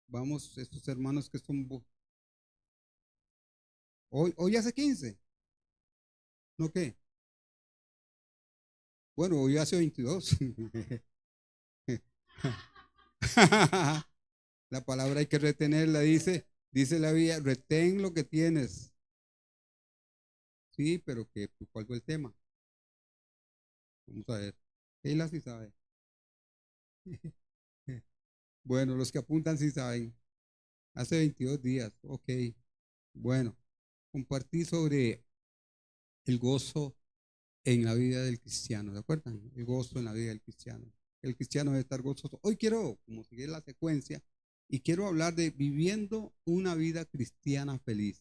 Vamos, estos hermanos que son, hoy hace 15, ¿no qué? Bueno, hoy hace 22. La palabra hay que retenerla, dice la Biblia, retén lo que tienes. Sí, pero ¿cuál fue el tema? Vamos a ver. Keila sí sabe. Bueno, los que apuntan sí saben. Hace 22 días, ok. Bueno, compartí sobre el gozo en la vida del cristiano, ¿de acuerdo? El gozo en la vida del cristiano. El cristiano debe estar gozoso. Hoy quiero, como seguir la secuencia, y quiero hablar de viviendo una vida cristiana feliz.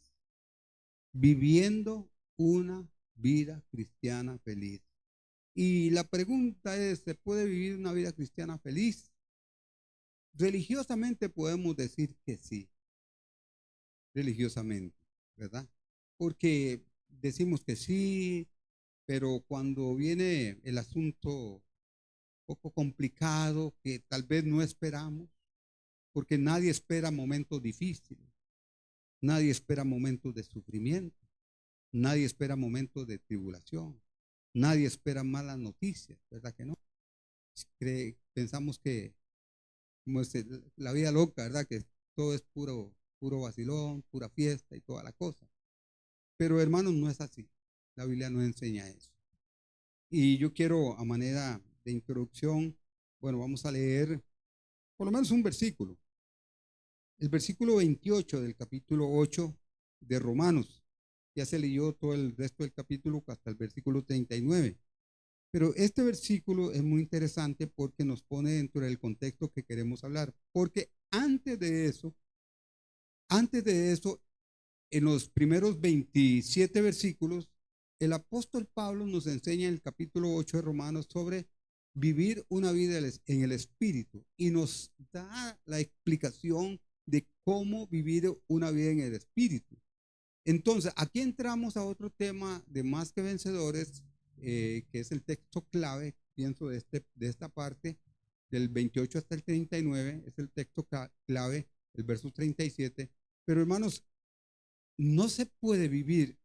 Viviendo una vida cristiana feliz. Y la pregunta es, ¿se puede vivir una vida cristiana feliz? Religiosamente podemos decir que sí, religiosamente, ¿verdad? Porque decimos que sí, pero cuando viene el asunto poco complicado que tal vez no esperamos, porque nadie espera momentos difíciles, nadie espera momentos de sufrimiento, nadie espera momentos de tribulación, nadie espera malas noticias, ¿verdad que no? Pensamos que como es la vida loca, ¿verdad? Que todo es puro vacilón, pura fiesta y toda la cosa. Pero hermanos, no es así. La Biblia no enseña eso. Y yo quiero, a manera de introducción, bueno, vamos a leer por lo menos un versículo. El versículo 28 del capítulo 8 de Romanos. Ya se leyó todo el resto del capítulo hasta el versículo 39. Pero este versículo es muy interesante porque nos pone dentro del contexto que queremos hablar. Porque antes de eso, en los primeros 27 versículos, el apóstol Pablo nos enseña en el capítulo 8 de Romanos sobre vivir una vida en el Espíritu y nos da la explicación de cómo vivir una vida en el Espíritu. Entonces, aquí entramos a otro tema de más que vencedores, que es el texto clave, pienso, de esta parte, del 28 hasta el 39, es el texto clave, el verso 37. Pero hermanos, no se puede vivir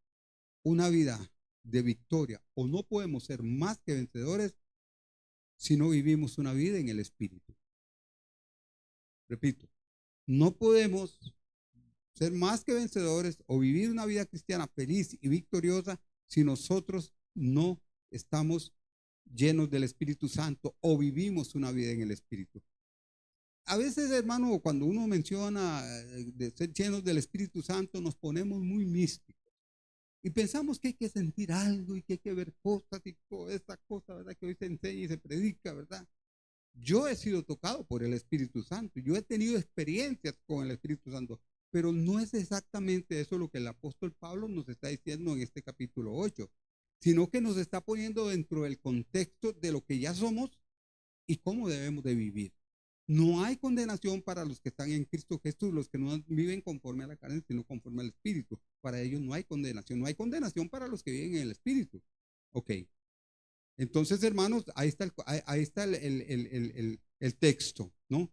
una vida de victoria o no podemos ser más que vencedores si no vivimos una vida en el Espíritu. Repito, no podemos ser más que vencedores o vivir una vida cristiana feliz y victoriosa si nosotros no estamos llenos del Espíritu Santo o vivimos una vida en el Espíritu. A veces, hermano, cuando uno menciona de ser llenos del Espíritu Santo, nos ponemos muy místicos. Y pensamos que hay que sentir algo y que hay que ver cosas y toda esta cosa, ¿verdad? Que hoy se enseña y se predica, ¿verdad? Yo he sido tocado por el Espíritu Santo, yo he tenido experiencias con el Espíritu Santo, pero no es exactamente eso lo que el apóstol Pablo nos está diciendo en este capítulo 8, sino que nos está poniendo dentro del contexto de lo que ya somos y cómo debemos de vivir. No hay condenación para los que están en Cristo Jesús, los que no viven conforme a la carne, sino conforme al Espíritu. Para ellos no hay condenación. No hay condenación para los que viven en el Espíritu. Ok. Entonces, hermanos, ahí está el texto, ¿no?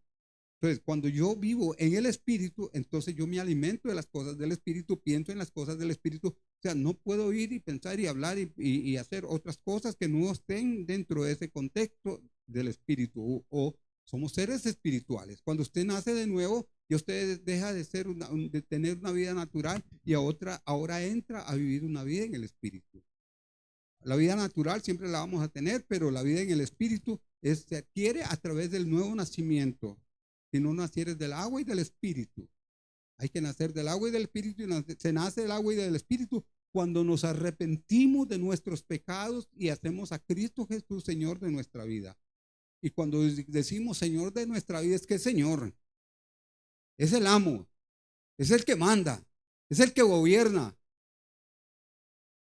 Entonces, cuando yo vivo en el Espíritu, entonces yo me alimento de las cosas del Espíritu, pienso en las cosas del Espíritu. O sea, no puedo ir y pensar y hablar y hacer otras cosas que no estén dentro de ese contexto del Espíritu. O somos seres espirituales. Cuando usted nace de nuevo, y usted deja de de tener una vida natural y ahora entra a vivir una vida en el Espíritu. La vida natural siempre la vamos a tener, pero la vida en el Espíritu se adquiere a través del nuevo nacimiento. Si no nacieres del agua y del Espíritu. Hay que nacer del agua y del Espíritu. Y se nace del agua y del Espíritu cuando nos arrepentimos de nuestros pecados y hacemos a Cristo Jesús Señor de nuestra vida. Y cuando decimos Señor de nuestra vida, es que es Señor, es el amo, es el que manda, es el que gobierna,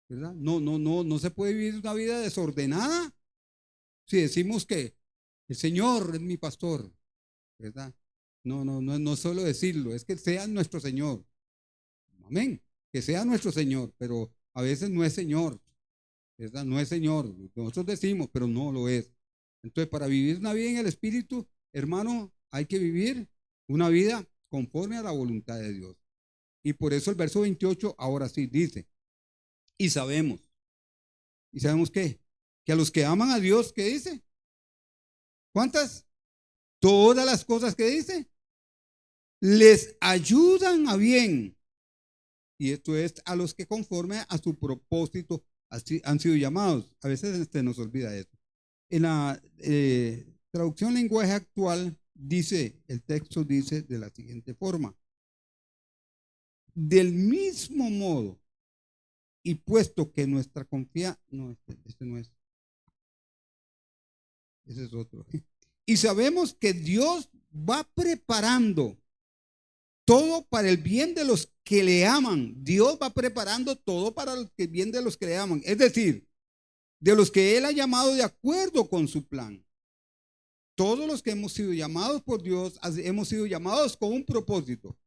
¿verdad? No se puede vivir una vida desordenada si decimos que el Señor es mi pastor, ¿verdad? No solo decirlo, es que sea nuestro Señor. Amén. Que sea nuestro Señor, pero a veces no es Señor, ¿verdad? No es Señor. Nosotros decimos, pero no lo es. Entonces, para vivir una vida en el Espíritu, hermano, hay que vivir una vida conforme a la voluntad de Dios. Y por eso el verso 28 ahora sí dice, y sabemos qué, que a los que aman a Dios, ¿qué dice? ¿Cuántas? Todas las cosas que dice, les ayudan a bien. Y esto es a los que conforme a su propósito así han sido llamados. A veces nos olvida eso. En la traducción lenguaje actual dice, el texto dice de la siguiente forma: del mismo modo, y puesto que nuestra confianza, no, este no es, ese es otro. Y sabemos que Dios va preparando todo para el bien de los que le aman. Dios va preparando todo para el bien de los que le aman. Es decir, de los que Él ha llamado de acuerdo con su plan. Todos los que hemos sido llamados por Dios, hemos sido llamados con un propósito.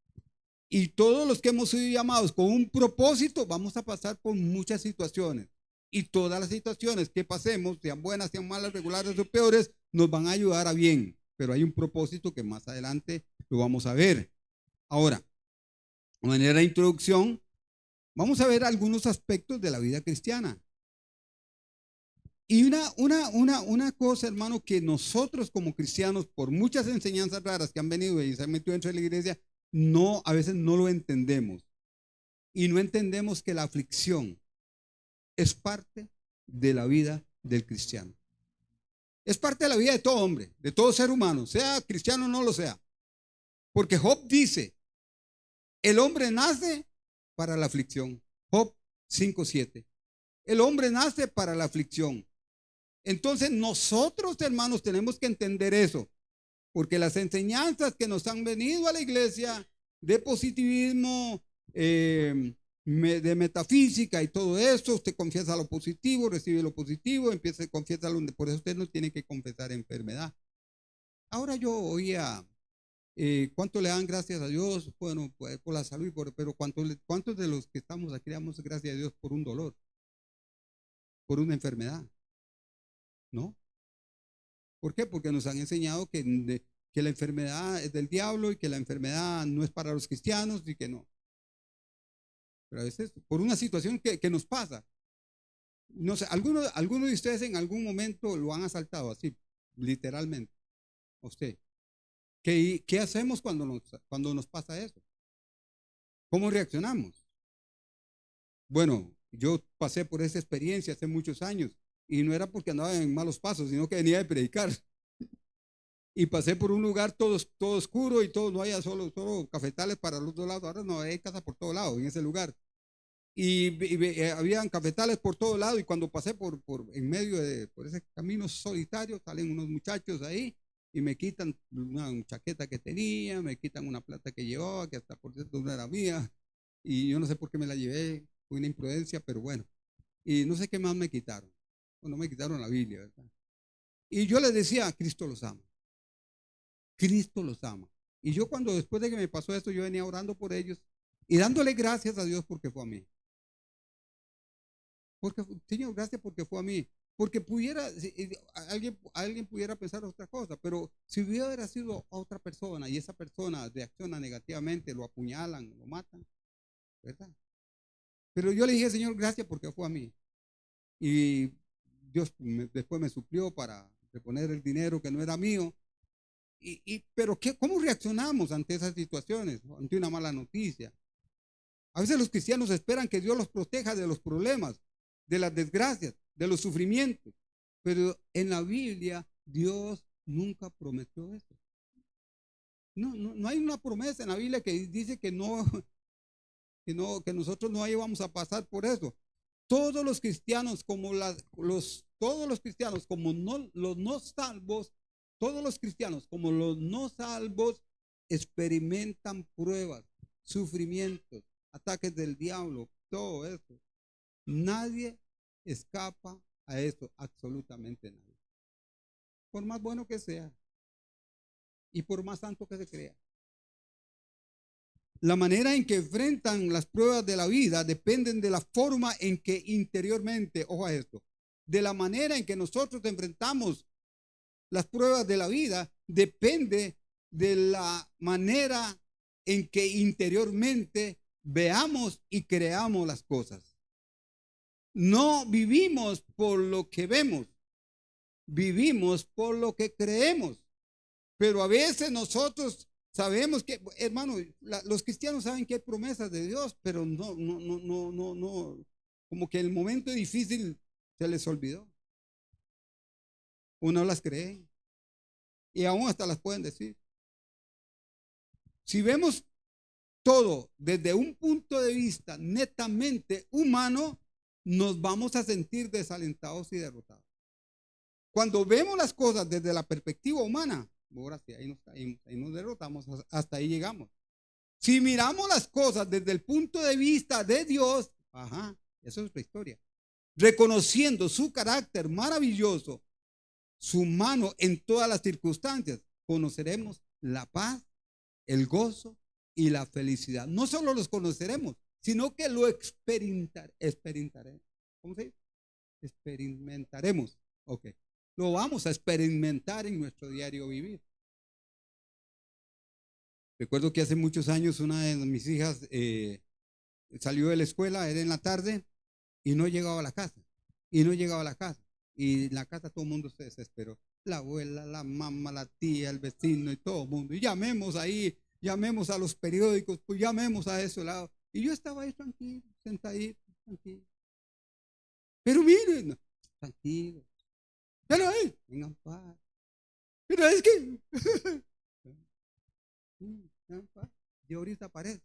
Y todos los que hemos sido llamados con un propósito, vamos a pasar por muchas situaciones. Y todas las situaciones que pasemos, sean buenas, sean malas, regulares o peores, nos van a ayudar a bien. Pero hay un propósito que más adelante lo vamos a ver. Ahora, de manera de introducción, vamos a ver algunos aspectos de la vida cristiana. Y una cosa, hermano, que nosotros como cristianos, por muchas enseñanzas raras que han venido y se han metido dentro de la iglesia, a veces no lo entendemos. Y no entendemos que la aflicción es parte de la vida del cristiano. Es parte de la vida de todo hombre, de todo ser humano, sea cristiano o no lo sea. Porque Job dice, el hombre nace para la aflicción. Job 5:7. El hombre nace para la aflicción. Entonces nosotros, hermanos, tenemos que entender eso, porque las enseñanzas que nos han venido a la iglesia de positivismo, de metafísica y todo eso, usted confiesa lo positivo, recibe lo positivo, empieza a confesar, por eso usted no tiene que confesar enfermedad. Ahora yo oía, ¿cuánto le dan gracias a Dios? Bueno, pues, por la salud, pero ¿cuántos de los que estamos aquí damos gracias a Dios por un dolor, por una enfermedad? ¿No? ¿Por qué? Porque nos han enseñado que la enfermedad es del diablo y que la enfermedad no es para los cristianos y que no. Pero a veces, por una situación que nos pasa, no sé, ¿alguno de ustedes en algún momento lo han asaltado así, literalmente? ¿A usted? ¿Qué hacemos cuando nos pasa eso? ¿Cómo reaccionamos? Bueno, yo pasé por esa experiencia hace muchos años y no era porque andaba en malos pasos, sino que venía de predicar. Y pasé por un lugar todo oscuro y todo, no había solo cafetales para los dos lados. Ahora no, hay casa por todo lado en ese lugar. Habían cafetales por todo lado. Y cuando pasé en medio por ese camino solitario, salen unos muchachos ahí y me quitan una chaqueta que tenía, me quitan una plata que llevaba, que hasta por cierto no era mía. Y yo no sé por qué me la llevé, fue una imprudencia, pero bueno. Y no sé qué más me quitaron. Bueno, me quitaron la Biblia, ¿verdad? Y yo les decía, Cristo los ama. Cristo los ama. Y yo después de que me pasó esto, yo venía orando por ellos y dándole gracias a Dios porque fue a mí. Porque, Señor, gracias porque fue a mí. Porque alguien pudiera pensar otra cosa, pero si hubiera sido a otra persona y esa persona reacciona negativamente, lo apuñalan, lo matan, ¿verdad? Pero yo le dije, Señor, gracias porque fue a mí. Y Dios después me suplió para reponer el dinero que no era mío. Pero ¿cómo reaccionamos ante esas situaciones, ante una mala noticia? A veces los cristianos esperan que Dios los proteja de los problemas, de las desgracias, de los sufrimientos. Pero en la Biblia Dios nunca prometió eso. No hay una promesa en la Biblia que dice que nosotros no vamos a pasar por eso. Todos los cristianos como los no salvos experimentan pruebas, sufrimientos, ataques del diablo, todo eso. Nadie escapa a eso, absolutamente nadie. Por más bueno que sea y por más santo que se crea. La manera en que enfrentan las pruebas de la vida dependen de la forma en que interiormente, ojo a esto, de la manera en que nosotros enfrentamos las pruebas de la vida depende de la manera en que interiormente veamos y creamos las cosas. No vivimos por lo que vemos, vivimos por lo que creemos. Pero a veces nosotros sabemos que, hermano, los cristianos saben que hay promesas de Dios, pero no, como que el momento difícil se les olvidó. Uno las cree y aún hasta las pueden decir. Si vemos todo desde un punto de vista netamente humano, nos vamos a sentir desalentados y derrotados. Cuando vemos las cosas desde la perspectiva humana, ahora sí, ahí nos caímos, ahí nos derrotamos, hasta ahí llegamos. Si miramos las cosas desde el punto de vista de Dios, ajá, eso es otra historia. Reconociendo su carácter maravilloso, su mano en todas las circunstancias, conoceremos la paz, el gozo y la felicidad. No solo los conoceremos, sino que lo experimentaremos. ¿Cómo se dice? Experimentaremos. Ok. Lo vamos a experimentar en nuestro diario vivir. Recuerdo que hace muchos años una de mis hijas salió de la escuela, era en la tarde, y no llegaba a la casa. Y no llegaba a la casa. Y en la casa todo el mundo se desesperó. La abuela, la mamá, la tía, el vecino y todo el mundo. Y llamemos ahí, llamemos a los periódicos, pues llamemos a ese lado. Y yo estaba ahí tranquilo, sentadito, tranquilo. Pero miren, tranquilo. Pero ahí, vengan paz. Pero es que y ahorita aparece,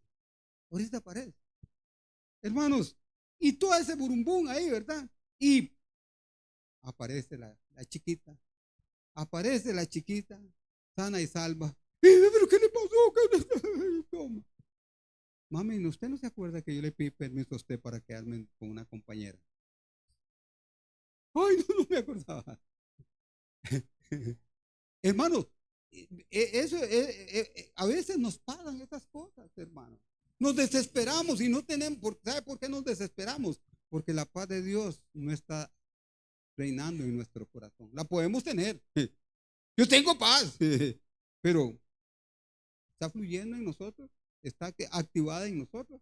ahorita aparece. Hermanos, y todo ese burumbum ahí, ¿verdad? Y aparece la chiquita, aparece la chiquita, sana y salva. ¿Pero qué le pasó? Toma. Mami, ¿usted no se acuerda que yo le pedí permiso a usted para quedarme con una compañera? Ay, no me acordaba. Hermanos, eso a veces nos pasan esas cosas, hermano. Nos desesperamos y no tenemos, ¿sabe por qué nos desesperamos? Porque la paz de Dios no está reinando en nuestro corazón. La podemos tener. Yo tengo paz, pero está fluyendo en nosotros, está activada en nosotros.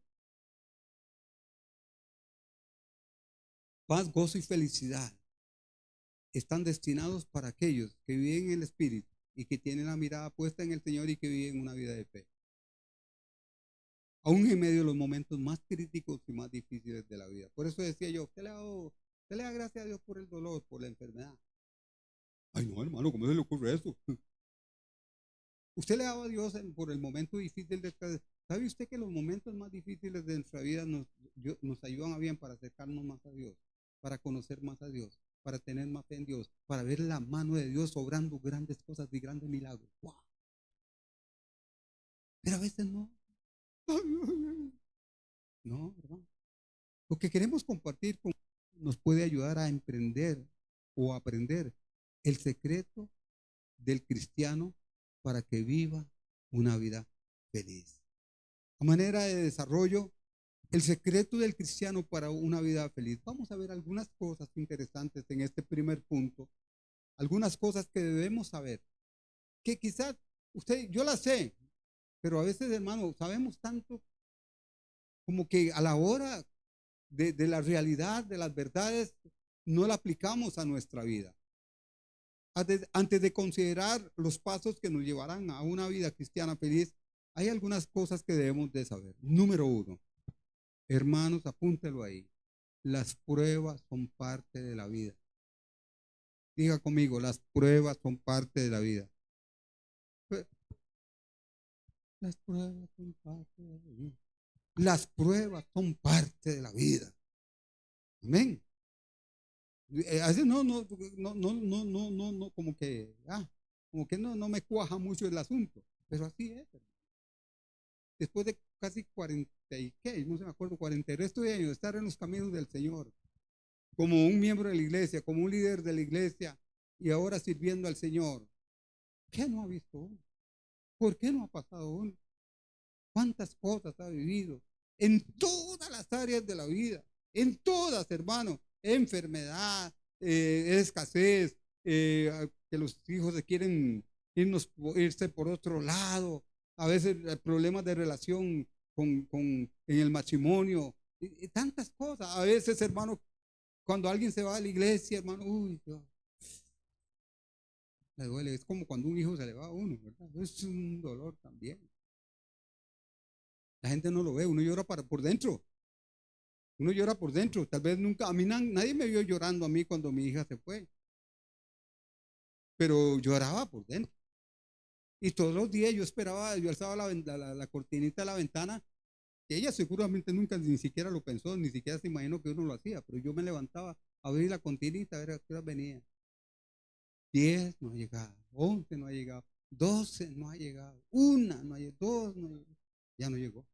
Paz, gozo y felicidad están destinados para aquellos que viven en el Espíritu y que tienen la mirada puesta en el Señor y que viven una vida de fe. Aún en medio de los momentos más críticos y más difíciles de la vida. Por eso decía yo, usted le da gracias a Dios por el dolor, por la enfermedad. Ay, no, hermano, ¿cómo se le ocurre eso? Usted le daba a Dios por el momento difícil de esta. ¿Sabe usted que los momentos más difíciles de nuestra vida nos ayudan a bien para acercarnos más a Dios, para conocer más a Dios, para tener más fe en Dios, para ver la mano de Dios obrando grandes cosas y grandes milagros? ¡Wow! Pero a veces no. No, hermano. Lo que queremos compartir nos puede ayudar a emprender o aprender el secreto del cristiano para que viva una vida feliz. A manera de desarrollo, el secreto del cristiano para una vida feliz. Vamos a ver algunas cosas interesantes en este primer punto, algunas cosas que debemos saber, que quizás yo las sé, pero a veces, hermano, sabemos tanto como que a la hora de la realidad, de las verdades, no la aplicamos a nuestra vida. Antes de considerar los pasos que nos llevarán a una vida cristiana feliz, hay algunas cosas que debemos de saber. Número uno, hermanos, apúntelo ahí. Las pruebas son parte de la vida. Diga conmigo, las pruebas son parte de la vida. Las pruebas son parte de la vida. Las pruebas son parte de la vida. Amén. Así como que no me cuaja mucho el asunto, pero así es. Después de casi 40 y qué, no se me acuerdo, 43 años de estar en los caminos del Señor, como un miembro de la iglesia, como un líder de la iglesia, y ahora sirviendo al Señor. ¿Qué no ha visto uno? ¿Por qué no ha pasado uno? ¿Cuántas cosas ha vivido? En todas las áreas de la vida, en todas, hermano, enfermedad, escasez, que los hijos se quieren irse por otro lado, a veces problemas de relación en el matrimonio, y tantas cosas. A veces, hermano, cuando alguien se va a la iglesia, hermano, uy, Dios, le duele. Es como cuando un hijo se le va a uno, ¿verdad? Es un dolor también. La gente no lo ve, uno llora por dentro. Uno llora por dentro. Tal vez nunca, a mí nadie me vio llorando a mí cuando mi hija se fue, pero lloraba por dentro. Y todos los días yo esperaba, yo alzaba la cortinita de la ventana, que ella seguramente nunca ni siquiera lo pensó, ni siquiera se imaginó que uno lo hacía, pero yo me levantaba a abrir la cortinita, a ver a qué hora venía. 10 no ha llegado, 11 no ha llegado, 12 no ha llegado, 1 no ha llegado, 2 no ha llegado, ya no llegó.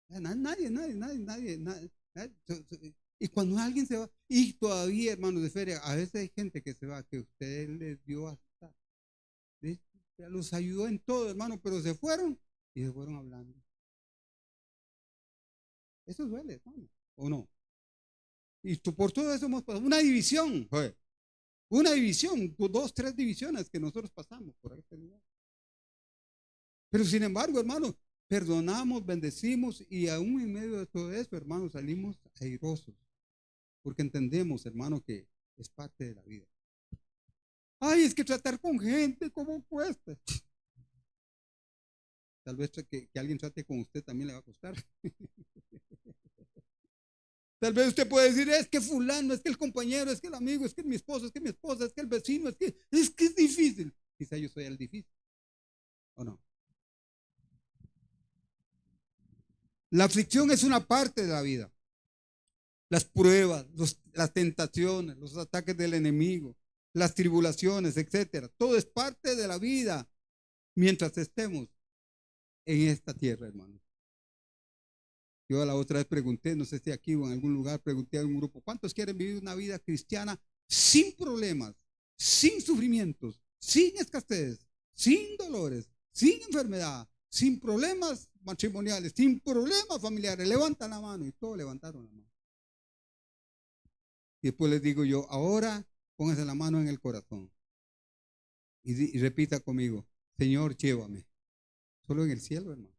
Nadie. Y cuando alguien se va, y todavía, hermanos de feria, a veces hay gente que se va, que usted les dio hasta, los ayudó en todo, hermano, pero se fueron y se fueron hablando. Eso duele, hermano, ¿o no? Y por todo eso hemos pasado una división, joder, una división, 2, 3 divisiones que nosotros pasamos por este lugar. Pero sin embargo, hermano, perdonamos, bendecimos y aún en medio de todo eso, hermano, salimos airosos. Porque entendemos, hermano, que es parte de la vida. Ay, es que tratar con gente, ¿cómo cuesta? Tal vez que alguien trate con usted también le va a costar. Tal vez usted puede decir, es que fulano, es que el compañero, es que el amigo, es que mi esposo, es que mi esposa, es que el vecino, es difícil. Quizá yo soy el difícil, ¿o no? La aflicción es una parte de la vida. Las pruebas, las tentaciones, los ataques del enemigo, las tribulaciones, etcétera. Todo es parte de la vida mientras estemos en esta tierra, hermano. Yo la otra vez pregunté, no sé si aquí o en algún lugar, pregunté a un grupo, ¿cuántos quieren vivir una vida cristiana sin problemas, sin sufrimientos, sin escasez, sin dolores, sin enfermedad, sin problemas matrimoniales, sin problemas familiares? Levantan la mano y todos levantaron la mano. Y después les digo yo, ahora póngase la mano en el corazón y repita conmigo, Señor, llévame. Solo en el cielo, hermano.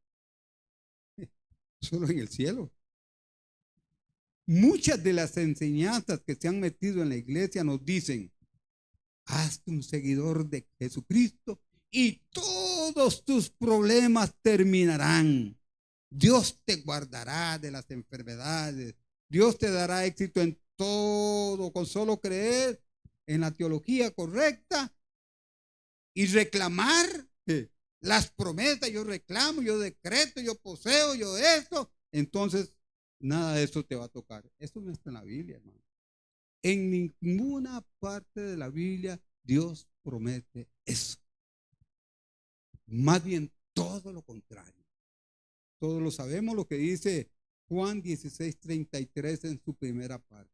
Solo en el cielo. Muchas de las enseñanzas que se han metido en la iglesia nos dicen, hazte un seguidor de Jesucristo y todos tus problemas terminarán. Dios te guardará de las enfermedades. Dios te dará éxito en todo con solo creer en la teología correcta y reclamar las promesas. Yo reclamo, yo decreto, yo poseo, yo esto. Entonces, nada de eso te va a tocar. Eso no está en la Biblia, hermano. En ninguna parte de la Biblia Dios promete eso. Más bien todo lo contrario. Todos lo sabemos lo que dice Juan 16:33 en su primera parte.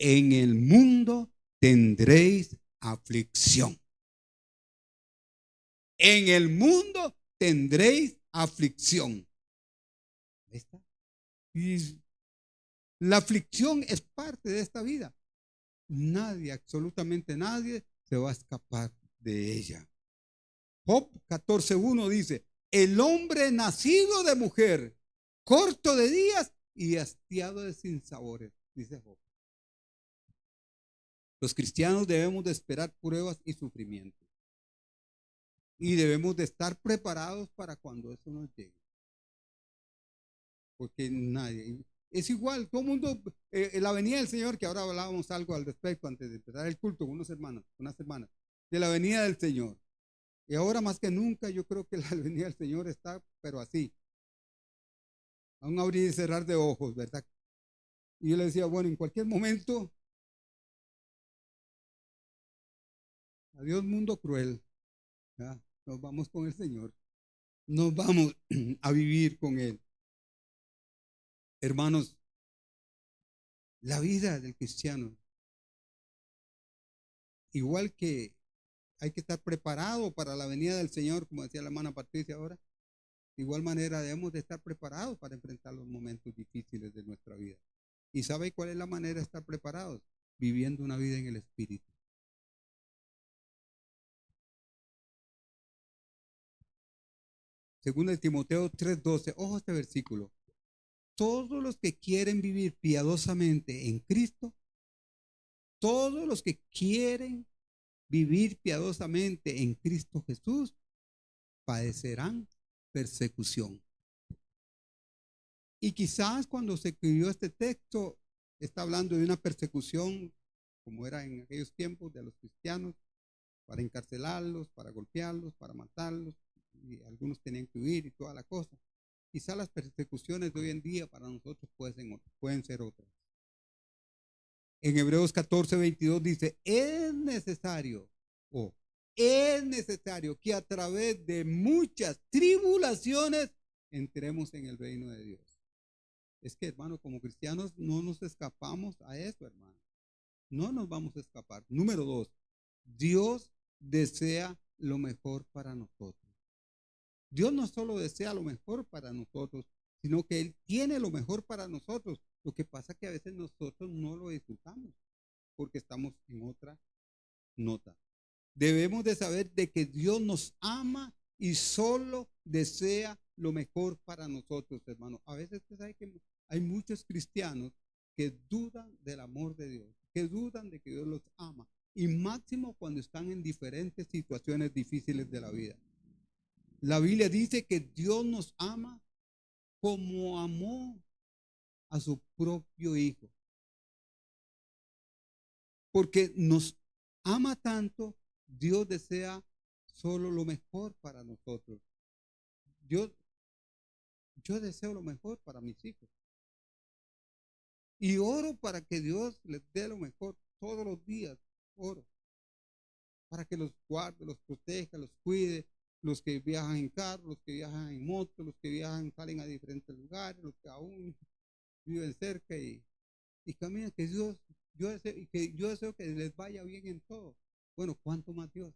En el mundo tendréis aflicción. En el mundo tendréis aflicción. ¿Ahí está? Y la aflicción es parte de esta vida. Nadie, absolutamente nadie, se va a escapar de ella. Job 14:1 dice, el hombre nacido de mujer, corto de días y hastiado de sinsabores, dice Job. Los cristianos debemos de esperar pruebas y sufrimientos. Y debemos de estar preparados para cuando eso nos llegue. Porque nadie, es igual, todo el mundo, la venida del Señor, que ahora hablábamos algo al respecto antes de empezar el culto con unas hermanas, de la venida del Señor. Y ahora más que nunca yo creo que la venida del Señor está, pero así, a un abrir y cerrar de ojos, ¿verdad? Y yo le decía, bueno, en cualquier momento, adiós mundo cruel, ¿verdad? Nos vamos con el Señor, nos vamos a vivir con Él. Hermanos, la vida del cristiano, igual que hay que estar preparado para la venida del Señor, como decía la hermana Patricia ahora, de igual manera debemos de estar preparados para enfrentar los momentos difíciles de nuestra vida. ¿Y sabe cuál es la manera de estar preparados? Viviendo una vida en el Espíritu. Según de Timoteo 3:12, ojo este versículo. Todos los que quieren vivir piadosamente en Cristo, todos los que quieren vivir piadosamente en Cristo Jesús, padecerán persecución. Y quizás cuando se escribió este texto, está hablando de una persecución, como era en aquellos tiempos de los cristianos, para encarcelarlos, para golpearlos, para matarlos, y algunos tenían que huir y toda la cosa. Quizás las persecuciones de hoy en día para nosotros pueden ser otras. En Hebreos 14:22 dice, es necesario que a través de muchas tribulaciones entremos en el reino de Dios. Es que, hermano, como cristianos no nos escapamos a eso, hermano. No nos vamos a escapar. Número 2, Dios desea lo mejor para nosotros. Dios no solo desea lo mejor para nosotros, sino que Él tiene lo mejor para nosotros. Lo que pasa es que a veces nosotros no lo disfrutamos porque estamos en otra nota. Debemos de saber de que Dios nos ama y solo desea lo mejor para nosotros, hermano. A veces usted sabe que hay muchos cristianos que dudan del amor de Dios, que dudan de que Dios los ama, y máximo cuando están en diferentes situaciones difíciles de la vida. La Biblia dice que Dios nos ama como amó a su propio Hijo, porque nos ama tanto. Dios desea solo lo mejor para nosotros. Yo, yo deseo lo mejor para mis hijos. Y oro para que Dios les dé lo mejor todos los días. Oro para que los guarde, los proteja, los cuide. Los que viajan en carro, los que viajan en moto, los que viajan, salen a diferentes lugares, los que aún viven cerca y caminan. Que yo deseo que les vaya bien en todo. Bueno, ¿cuánto más Dios?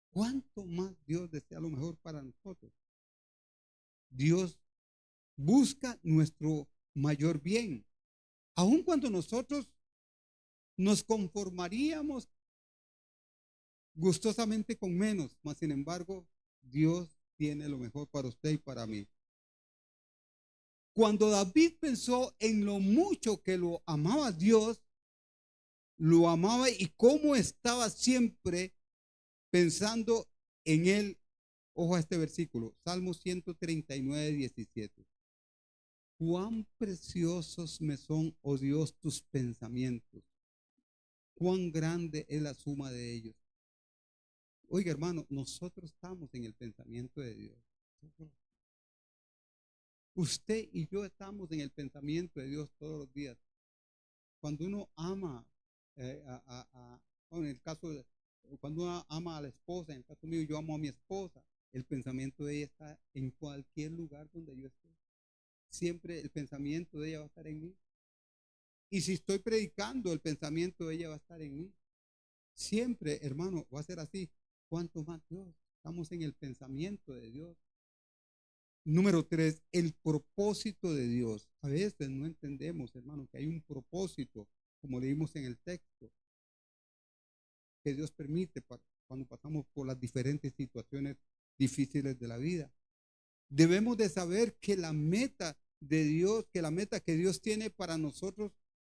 ¿Cuánto más Dios desea lo mejor para nosotros? Dios busca nuestro mayor bien. Aun cuando nosotros nos conformaríamos gustosamente con menos, mas sin embargo, Dios tiene lo mejor para usted y para mí. Cuando David pensó en lo mucho que lo amaba Dios, lo amaba y cómo estaba siempre pensando en él. Ojo a este versículo, Salmo 139:17. Cuán preciosos me son, oh Dios, tus pensamientos. Cuán grande es la suma de ellos. Oiga, hermano, nosotros estamos en el pensamiento de Dios. Usted y yo estamos en el pensamiento de Dios todos los días. Cuando uno ama, en el caso de, cuando uno ama a la esposa, en el caso mío, yo amo a mi esposa, el pensamiento de ella está en cualquier lugar donde yo esté. Siempre el pensamiento de ella va a estar en mí. Y si estoy predicando, el pensamiento de ella va a estar en mí. Siempre, hermano, va a ser así. ¿Cuánto más Dios? Estamos en el pensamiento de Dios. Número 3, el propósito de Dios. A veces no entendemos, hermano, que hay un propósito, como leímos en el texto, que Dios permite cuando pasamos por las diferentes situaciones difíciles de la vida. Debemos de saber que la meta de Dios, que la meta que Dios tiene para nosotros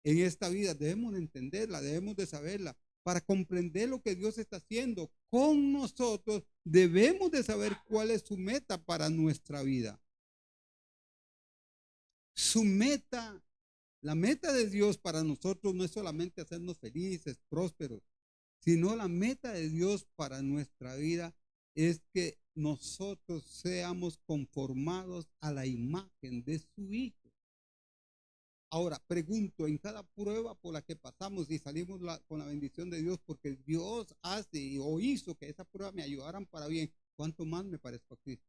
en esta vida, debemos de entenderla, debemos de saberla. Para comprender lo que Dios está haciendo con nosotros, debemos de saber cuál es su meta para nuestra vida. Su meta, la meta de Dios para nosotros no es solamente hacernos felices, prósperos, sino la meta de Dios para nuestra vida es que nosotros seamos conformados a la imagen de su Hijo. Ahora, pregunto, en cada prueba por la que pasamos y salimos con la bendición de Dios, porque Dios hace o hizo que esa prueba me ayudaran para bien, ¿cuánto más me parezco a Cristo?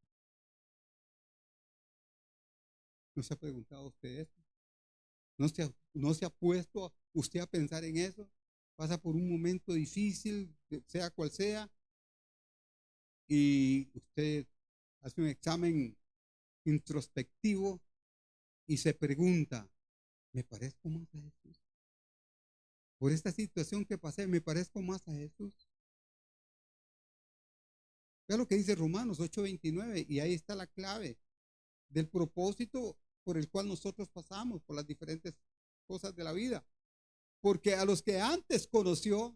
¿No se ha preguntado usted eso? ¿No se ha puesto usted a pensar en eso? Pasa por un momento difícil, sea cual sea, y usted hace un examen introspectivo y se pregunta, ¿me parezco más a Jesús? Por esta situación que pasé, ¿me parezco más a Jesús? Vea lo que dice Romanos 8:29, y ahí está la clave del propósito por el cual nosotros pasamos por las diferentes cosas de la vida. Porque a los que antes conoció,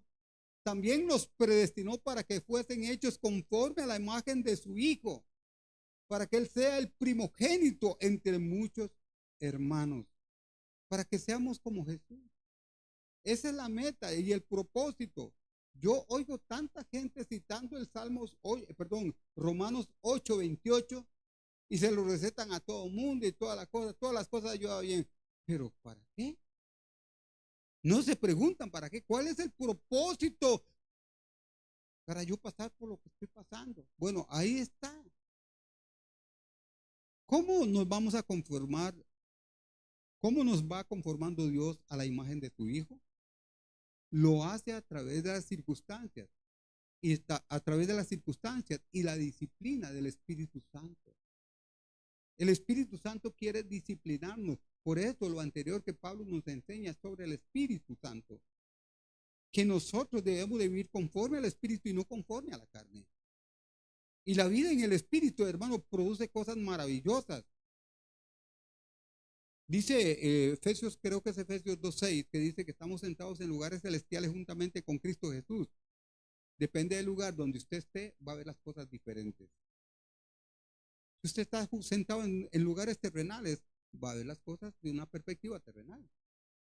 también los predestinó para que fuesen hechos conforme a la imagen de su Hijo, para que Él sea el primogénito entre muchos hermanos, para que seamos como Jesús. Esa es la meta y el propósito. Yo oigo tanta gente citando el Romanos 8:28, y se lo recetan a todo el mundo y todas las cosas ayudan bien. Pero ¿para qué? No se preguntan para qué. ¿Cuál es el propósito para yo pasar por lo que estoy pasando? Bueno, ahí está. ¿Cómo nos vamos a conformar? ¿Cómo nos va conformando Dios a la imagen de su Hijo? Lo hace a través de las circunstancias. Y está a través de las circunstancias y la disciplina del Espíritu Santo. El Espíritu Santo quiere disciplinarnos. Por eso lo anterior que Pablo nos enseña sobre el Espíritu Santo, que nosotros debemos de vivir conforme al Espíritu y no conforme a la carne. Y la vida en el Espíritu, hermano, produce cosas maravillosas. Dice Efesios, creo que es Efesios 2:6, que dice que estamos sentados en lugares celestiales juntamente con Cristo Jesús. Depende del lugar donde usted esté, va a ver las cosas diferentes. Si usted está sentado en lugares terrenales, va a ver las cosas de una perspectiva terrenal.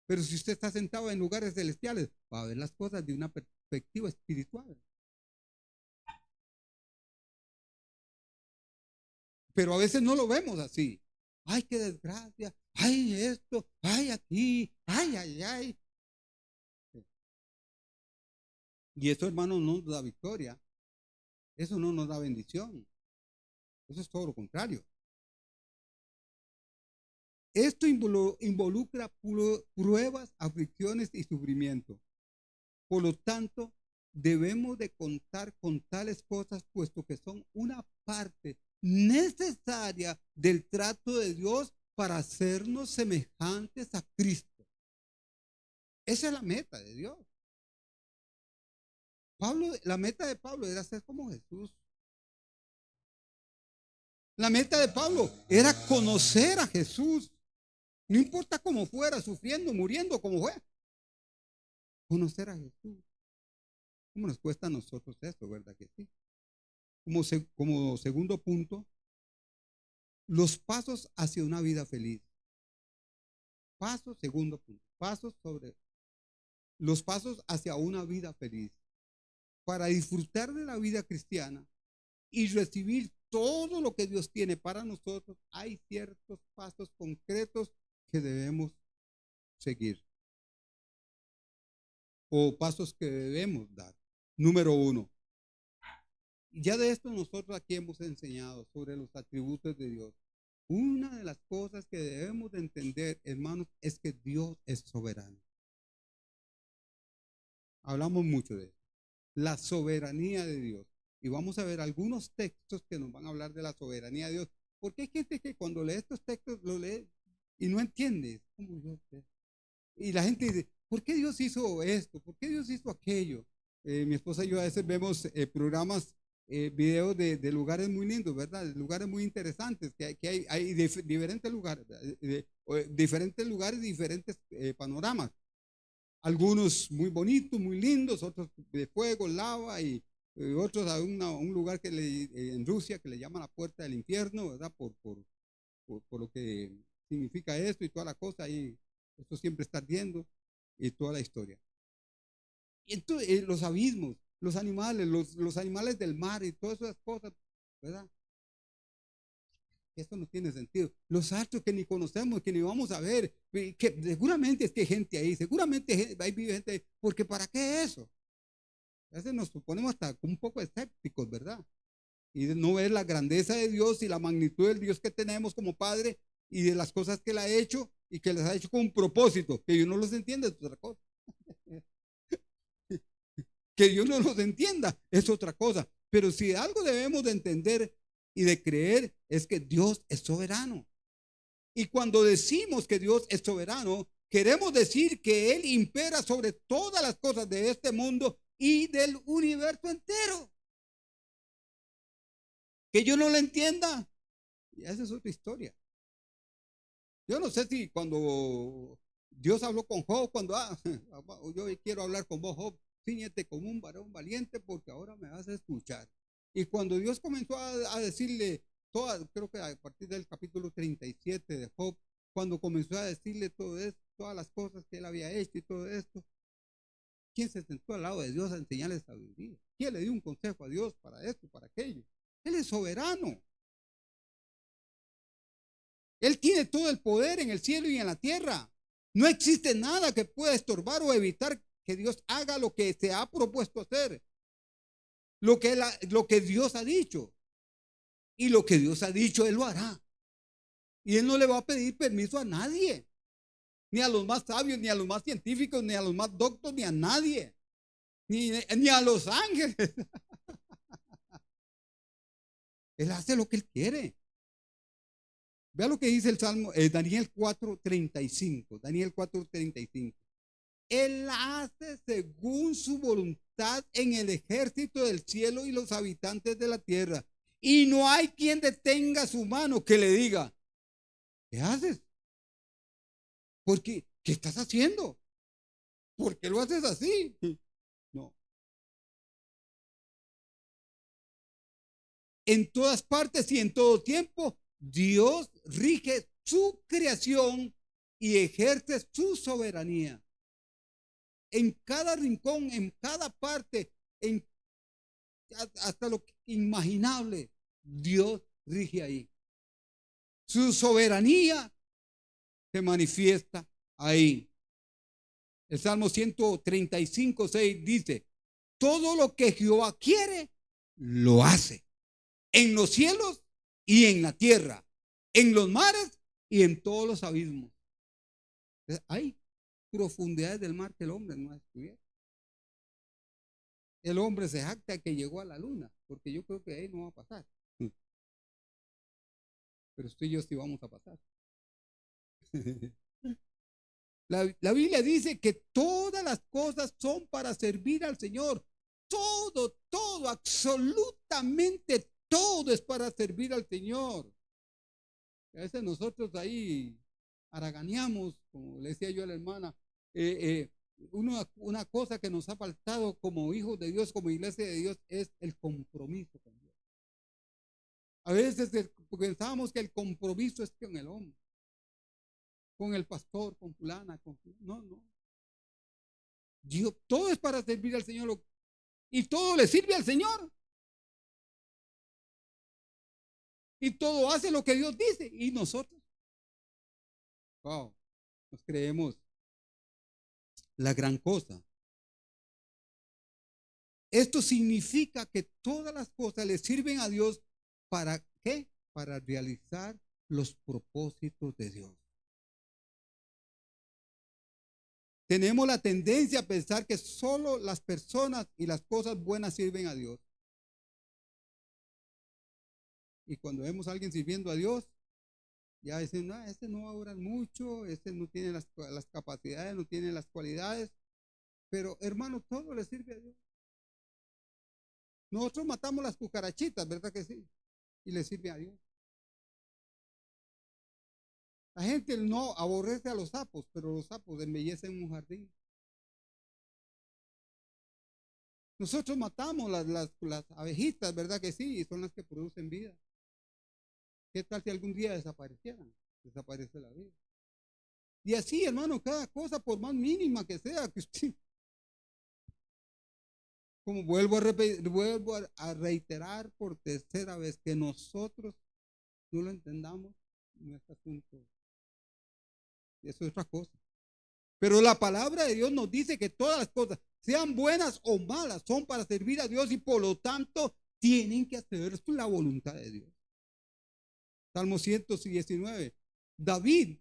Pero si usted está sentado en lugares celestiales, va a ver las cosas de una perspectiva espiritual. Pero a veces no lo vemos así. Ay, qué desgracia. Ay, esto. Ay, aquí. Ay, ay, ay. Y eso, hermano, no nos da victoria. Eso no nos da bendición. Eso es todo lo contrario. Esto involucra pruebas, aflicciones y sufrimiento. Por lo tanto, debemos de contar con tales cosas, puesto que son una parte necesaria del trato de Dios para hacernos semejantes a Cristo. Esa es la meta de Dios. La meta de Pablo era ser como Jesús. La meta de Pablo era conocer a Jesús. No importa cómo fuera, sufriendo, muriendo, como fuera. Conocer a Jesús. ¿Cómo nos cuesta a nosotros eso, verdad que sí? Como segundo punto, los pasos hacia una vida feliz. Segundo punto, los pasos hacia una vida feliz. Para disfrutar de la vida cristiana y recibir todo lo que Dios tiene para nosotros, hay ciertos pasos concretos que debemos seguir. O pasos que debemos dar. Número 1. Ya de esto nosotros aquí hemos enseñado sobre los atributos de Dios. Una de las cosas que debemos de entender, hermanos, es que Dios es soberano. Hablamos mucho de eso. La soberanía de Dios. Y vamos a ver algunos textos que nos van a hablar de la soberanía de Dios. Porque hay gente que cuando lee estos textos lo lee y no entiende. Y la gente dice, ¿por qué Dios hizo esto? ¿Por qué Dios hizo aquello? Mi esposa y yo a veces vemos programas, videos de lugares muy lindos, ¿verdad? De lugares muy interesantes, que hay diferentes lugares, diferentes lugares, diferentes panoramas. Algunos muy bonitos, muy lindos, otros de fuego, lava y otros a un lugar en Rusia que le llaman la puerta del infierno, ¿verdad? Por lo que significa esto y toda la cosa, y esto siempre está ardiendo y toda la historia. Y entonces los abismos, los animales del mar y todas esas cosas, ¿verdad? Esto no tiene sentido. Los astros que ni conocemos, que ni vamos a ver, que seguramente es que hay gente ahí, seguramente hay gente ahí, porque ¿para qué eso? A veces nos ponemos hasta un poco escépticos, ¿verdad? Y de no ver la grandeza de Dios y la magnitud del Dios que tenemos como Padre y de las cosas que Él ha hecho y que les ha hecho con un propósito, que yo no los entienda, es otra cosa. Que Dios no los entienda es otra cosa. Pero si algo debemos de entender y de creer es que Dios es soberano. Y cuando decimos que Dios es soberano, queremos decir que Él impera sobre todas las cosas de este mundo y del universo entero. Que yo no la entienda. Y esa es otra historia. Yo no sé si cuando Dios habló con Job, cuando yo quiero hablar con vos, Job, cíñete como un varón valiente porque ahora me vas a escuchar. Y cuando Dios comenzó a decirle, creo que a partir del capítulo 37 de Job, cuando comenzó a decirle todo esto, todas las cosas que él había hecho y todo esto, ¿quién se sentó al lado de Dios a enseñarle sabiduría? ¿Quién le dio un consejo a Dios para esto, para aquello? Él es soberano. Él tiene todo el poder en el cielo y en la tierra. No existe nada que pueda estorbar o evitar que Dios haga lo que se ha propuesto hacer. Lo que Dios ha dicho. Y lo que Dios ha dicho, Él lo hará. Y Él no le va a pedir permiso a nadie. Ni a los más sabios, ni a los más científicos, ni a los más doctos, ni a nadie. Ni a los ángeles. Él hace lo que Él quiere. Vea lo que dice el Salmo, Daniel 4:35. Daniel 4:35. Él hace según su voluntad en el ejército del cielo y los habitantes de la tierra. Y no hay quien detenga su mano que le diga, ¿qué haces? ¿Qué estás haciendo? ¿Por qué lo haces así? No. En todas partes y en todo tiempo, Dios rige su creación y ejerce su soberanía. En cada rincón, en cada parte, hasta lo inimaginable, Dios rige ahí. Su soberanía se manifiesta ahí. El Salmo 135:6 dice, todo lo que Jehová quiere, lo hace. En los cielos y en la tierra, en los mares y en todos los abismos. Hay profundidades del mar que el hombre no ha descubierto. El hombre se jacta que llegó a la luna, porque yo creo que ahí no va a pasar. Pero usted y yo sí vamos a pasar. La Biblia dice que todas las cosas son para servir al Señor. Todo, absolutamente todo es para servir al Señor. A veces nosotros ahí haraganeamos, como le decía yo a la hermana, una cosa que nos ha faltado como hijos de Dios, como iglesia de Dios, es el compromiso con Dios. A veces pensábamos que el compromiso es con el hombre, con el pastor, con fulana, no. Dios, todo es para servir al Señor y todo le sirve al Señor. Y todo hace lo que Dios dice. Y nosotros, wow, nos creemos la gran cosa. Esto significa que todas las cosas le sirven a Dios ¿para qué? Para realizar los propósitos de Dios. Tenemos la tendencia a pensar que solo las personas y las cosas buenas sirven a Dios. Y cuando vemos a alguien sirviendo a Dios, ya dicen, no, este no va a durar mucho, este no tiene las capacidades, no tiene las cualidades. Pero hermano, todo le sirve a Dios. Nosotros matamos las cucarachitas, ¿verdad que sí? Y le sirve a Dios. La gente no aborrece a los sapos, pero los sapos embellecen un jardín. Nosotros matamos las abejitas, ¿verdad que sí? Y son las que producen vida. ¿Qué tal si algún día desaparecieran? Desaparece la vida. Y así, hermano, cada cosa, por más mínima que sea, que usted, como vuelvo a reiterar por tercera vez, que nosotros no lo entendamos, no es asunto. Eso es otra cosa. Pero la palabra de Dios nos dice que todas las cosas, sean buenas o malas, son para servir a Dios y por lo tanto tienen que hacer la voluntad de Dios. Salmo 119. David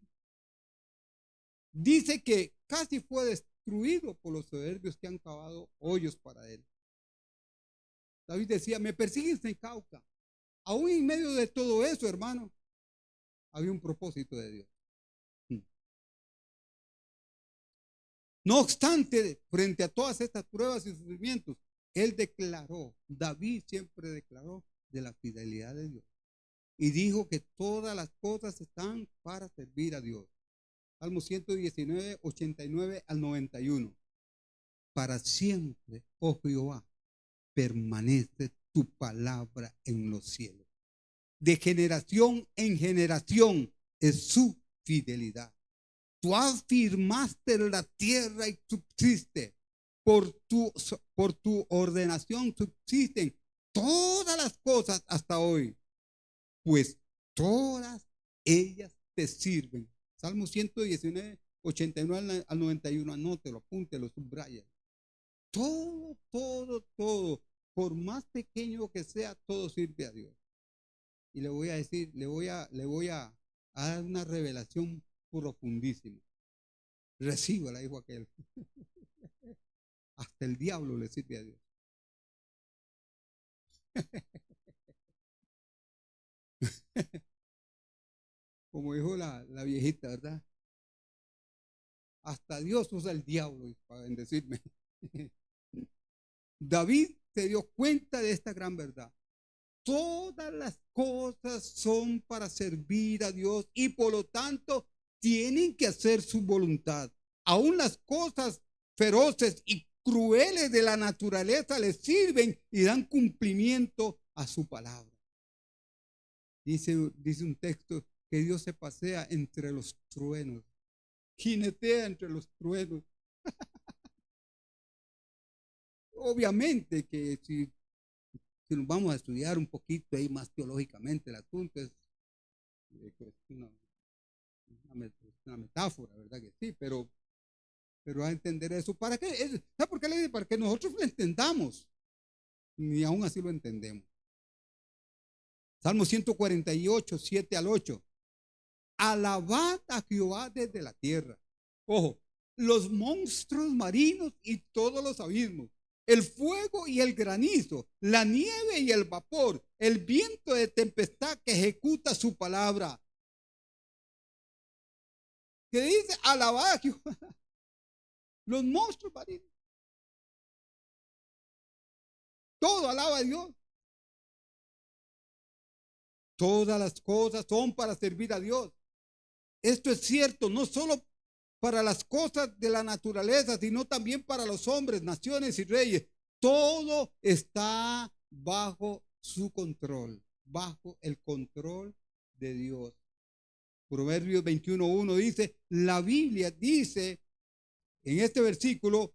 dice que casi fue destruido por los soberbios que han cavado hoyos para él. David decía, me persiguen sin causa. Aún en medio de todo eso, hermano, había un propósito de Dios. No obstante, frente a todas estas pruebas y sufrimientos, él declaró, David siempre declaró, de la fidelidad de Dios. Y dijo que todas las cosas están para servir a Dios. Salmo 119, 89 al 91. Para siempre, oh Jehová, permanece tu palabra en los cielos. De generación en generación es su fidelidad. Tú afirmaste la tierra y subsiste. Por tu ordenación subsisten todas las cosas hasta hoy, pues todas ellas te sirven. Salmo 119, 89 al 91. Anótelo, apúntelo, subraya. Todo, todo, todo, por más pequeño que sea, todo sirve a Dios. Y le voy a decir, le voy a dar una revelación profundísima. Recíbala, dijo aquel. Hasta el diablo le sirve a Dios. Como dijo la viejita, ¿verdad? Hasta Dios usa el diablo para bendecirme. David se dio cuenta de esta gran verdad. Todas las cosas son para servir a Dios y por lo tanto tienen que hacer su voluntad. Aún las cosas feroces y crueles de la naturaleza les sirven y dan cumplimiento a su palabra. Dice un texto que Dios se pasea entre los truenos, jinetea entre los truenos. Obviamente que si nos vamos a estudiar un poquito ahí más teológicamente el asunto, es una metáfora, ¿verdad que sí? Pero a entender eso, ¿para qué? ¿Sabe por qué le digo? Para que nosotros lo entendamos. Ni aún así lo entendemos. Salmo 148, 7 al 8. Alabad a Jehová desde la tierra. Ojo, los monstruos marinos y todos los abismos, el fuego y el granizo, la nieve y el vapor, el viento de tempestad que ejecuta su palabra. ¿Qué dice? Alabad a Jehová. Los monstruos marinos. Todo alaba a Dios. Todas las cosas son para servir a Dios. Esto es cierto, no solo para las cosas de la naturaleza, sino también para los hombres, naciones y reyes. Todo está bajo su control, bajo el control de Dios. Proverbios 21:1 dice, la Biblia dice en este versículo,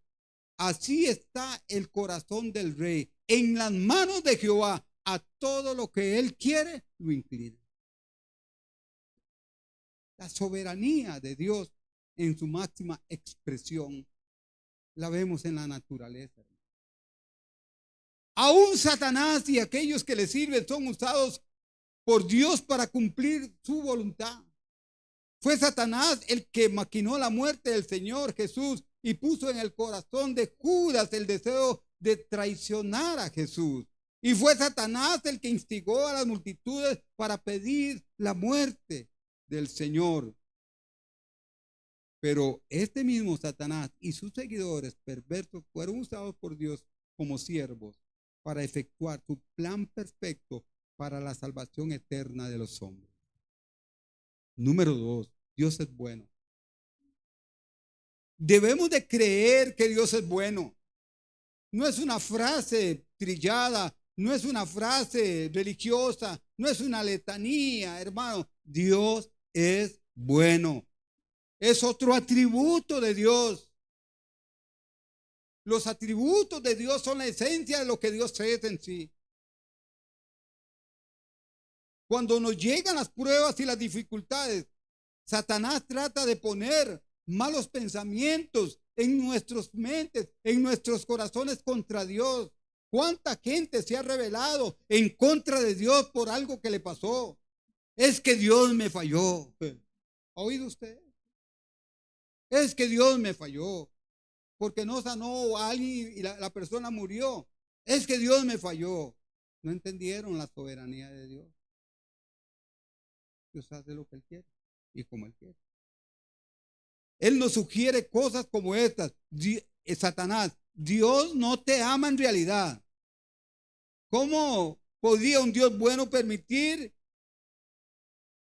así está el corazón del rey, en las manos de Jehová, a todo lo que él quiere, lo inclina. La soberanía de Dios en su máxima expresión la vemos en la naturaleza. Aún Satanás y aquellos que le sirven son usados por Dios para cumplir su voluntad. Fue Satanás el que maquinó la muerte del Señor Jesús y puso en el corazón de Judas el deseo de traicionar a Jesús. Y fue Satanás el que instigó a las multitudes para pedir la muerte del Señor. Pero este mismo Satanás y sus seguidores perversos fueron usados por Dios como siervos para efectuar su plan perfecto para la salvación eterna de los hombres. Número 2, Dios es bueno. Debemos de creer que Dios es bueno. No es una frase trillada, no es una frase religiosa, no es una letanía, hermano. Dios es bueno. Es otro atributo de Dios. Los atributos de Dios son la esencia de lo que Dios es en sí. Cuando nos llegan las pruebas y las dificultades, Satanás trata de poner malos pensamientos en nuestras mentes, en nuestros corazones contra Dios. ¿Cuánta gente se ha rebelado en contra de Dios por algo que le pasó? Es que Dios me falló. ¿Ha oído usted? Es que Dios me falló porque no sanó a alguien y la persona murió. Es que Dios me falló. No entendieron la soberanía de Dios. Dios hace lo que Él quiere y como Él quiere. Él nos sugiere cosas como estas. Satanás, Dios no te ama en realidad. ¿Cómo ¿Podría un Dios bueno permitir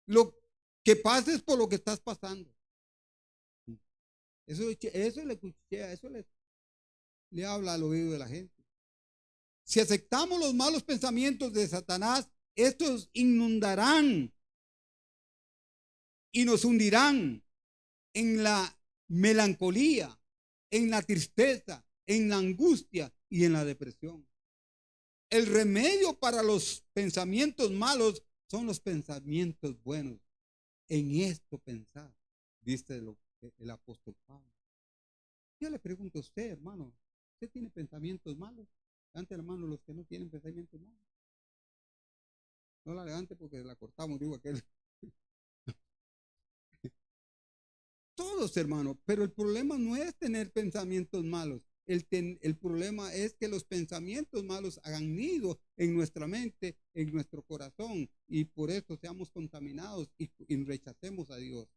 lo que pases por lo que estás pasando? Eso le cuchilla, eso le habla al oído de la gente. Si aceptamos los malos pensamientos de Satanás, estos inundarán y nos hundirán en la melancolía, en la tristeza, en la angustia y en la depresión. El remedio para los pensamientos malos son los pensamientos buenos. En esto pensar, dice el apóstol Pablo. Yo le pregunto a usted, hermano, ¿usted tiene pensamientos malos? Levante la mano los que no tienen pensamientos malos. No la levante porque la cortamos, digo aquel. Todos, hermanos, pero el problema no es tener pensamientos malos. El problema es que los pensamientos malos hagan nido en nuestra mente, en nuestro corazón, y por eso seamos contaminados y rechacemos a Dios.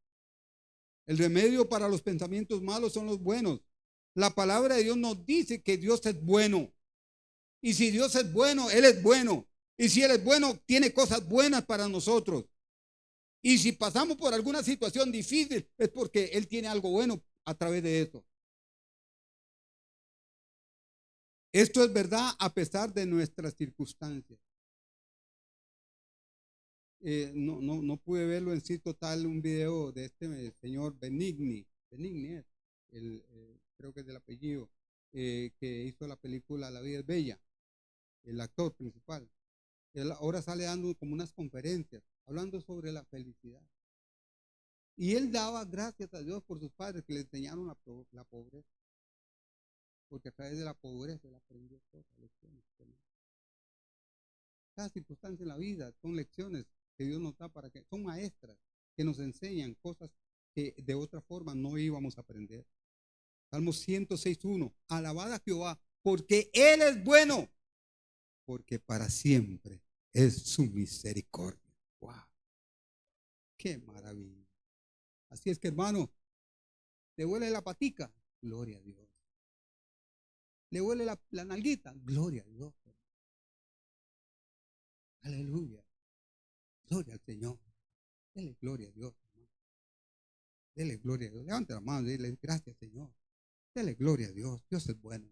El remedio para los pensamientos malos son los buenos. La palabra de Dios nos dice que Dios es bueno. Y si Dios es bueno, Él es bueno. Y si Él es bueno, tiene cosas buenas para nosotros. Y si pasamos por alguna situación difícil, es porque Él tiene algo bueno a través de eso. Esto es verdad a pesar de nuestras circunstancias. No pude verlo en sí total, un video de este señor Benigni creo que es del apellido, que hizo la película La vida es bella, el actor principal. Él ahora sale dando como unas conferencias, hablando sobre la felicidad. Y él daba gracias a Dios por sus padres que le enseñaron la pobreza. Porque a través de la pobreza él aprendió cosas, lecciones. Cada circunstancia en la vida son lecciones que Dios nos da son maestras que nos enseñan cosas que de otra forma no íbamos a aprender. Salmo 106:1. Alabad a Jehová, porque Él es bueno, porque para siempre es su misericordia. ¡Wow! ¡Qué maravilla! Así es que, hermano, ¿le huele la patica? Gloria a Dios. ¿Le huele la nalguita? Gloria a Dios. Aleluya. Gloria al Señor. Dele gloria a Dios, hermano. Dele gloria a Dios. Levante la mano y dile gracias, Señor. Dele gloria a Dios. Dios es bueno.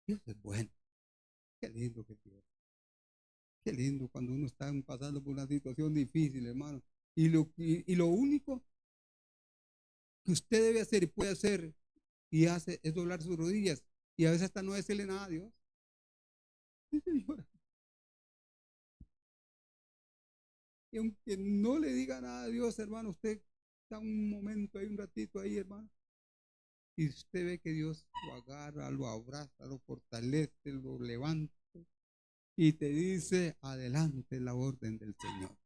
Dios es bueno. Qué lindo que Dios. Qué lindo cuando uno está pasando por una situación difícil, hermano. Y lo único que usted debe hacer y puede hacer y hace es doblar sus rodillas. Y a veces hasta no decirle nada a Dios. Sí, señora. Y aunque no le diga nada a Dios, hermano, usted está un momento ahí, un ratito ahí, hermano. Y usted ve que Dios lo agarra, lo abraza, lo fortalece, lo levanta y te dice, adelante la orden del Señor.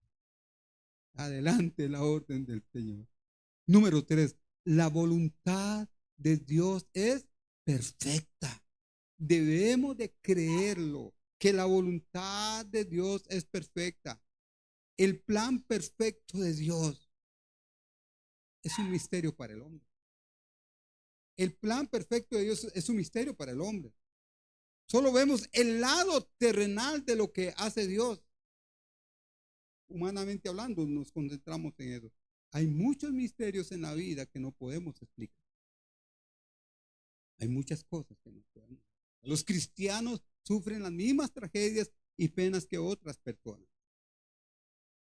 Adelante la orden del Señor. Número 3, la voluntad de Dios es perfecta. Debemos de creerlo, que la voluntad de Dios es perfecta. El plan perfecto de Dios es un misterio para el hombre. El plan perfecto de Dios es un misterio para el hombre. Solo vemos el lado terrenal de lo que hace Dios. Humanamente hablando, nos concentramos en eso. Hay muchos misterios en la vida que no podemos explicar. Hay muchas cosas que no podemos. Los cristianos sufren las mismas tragedias y penas que otras personas.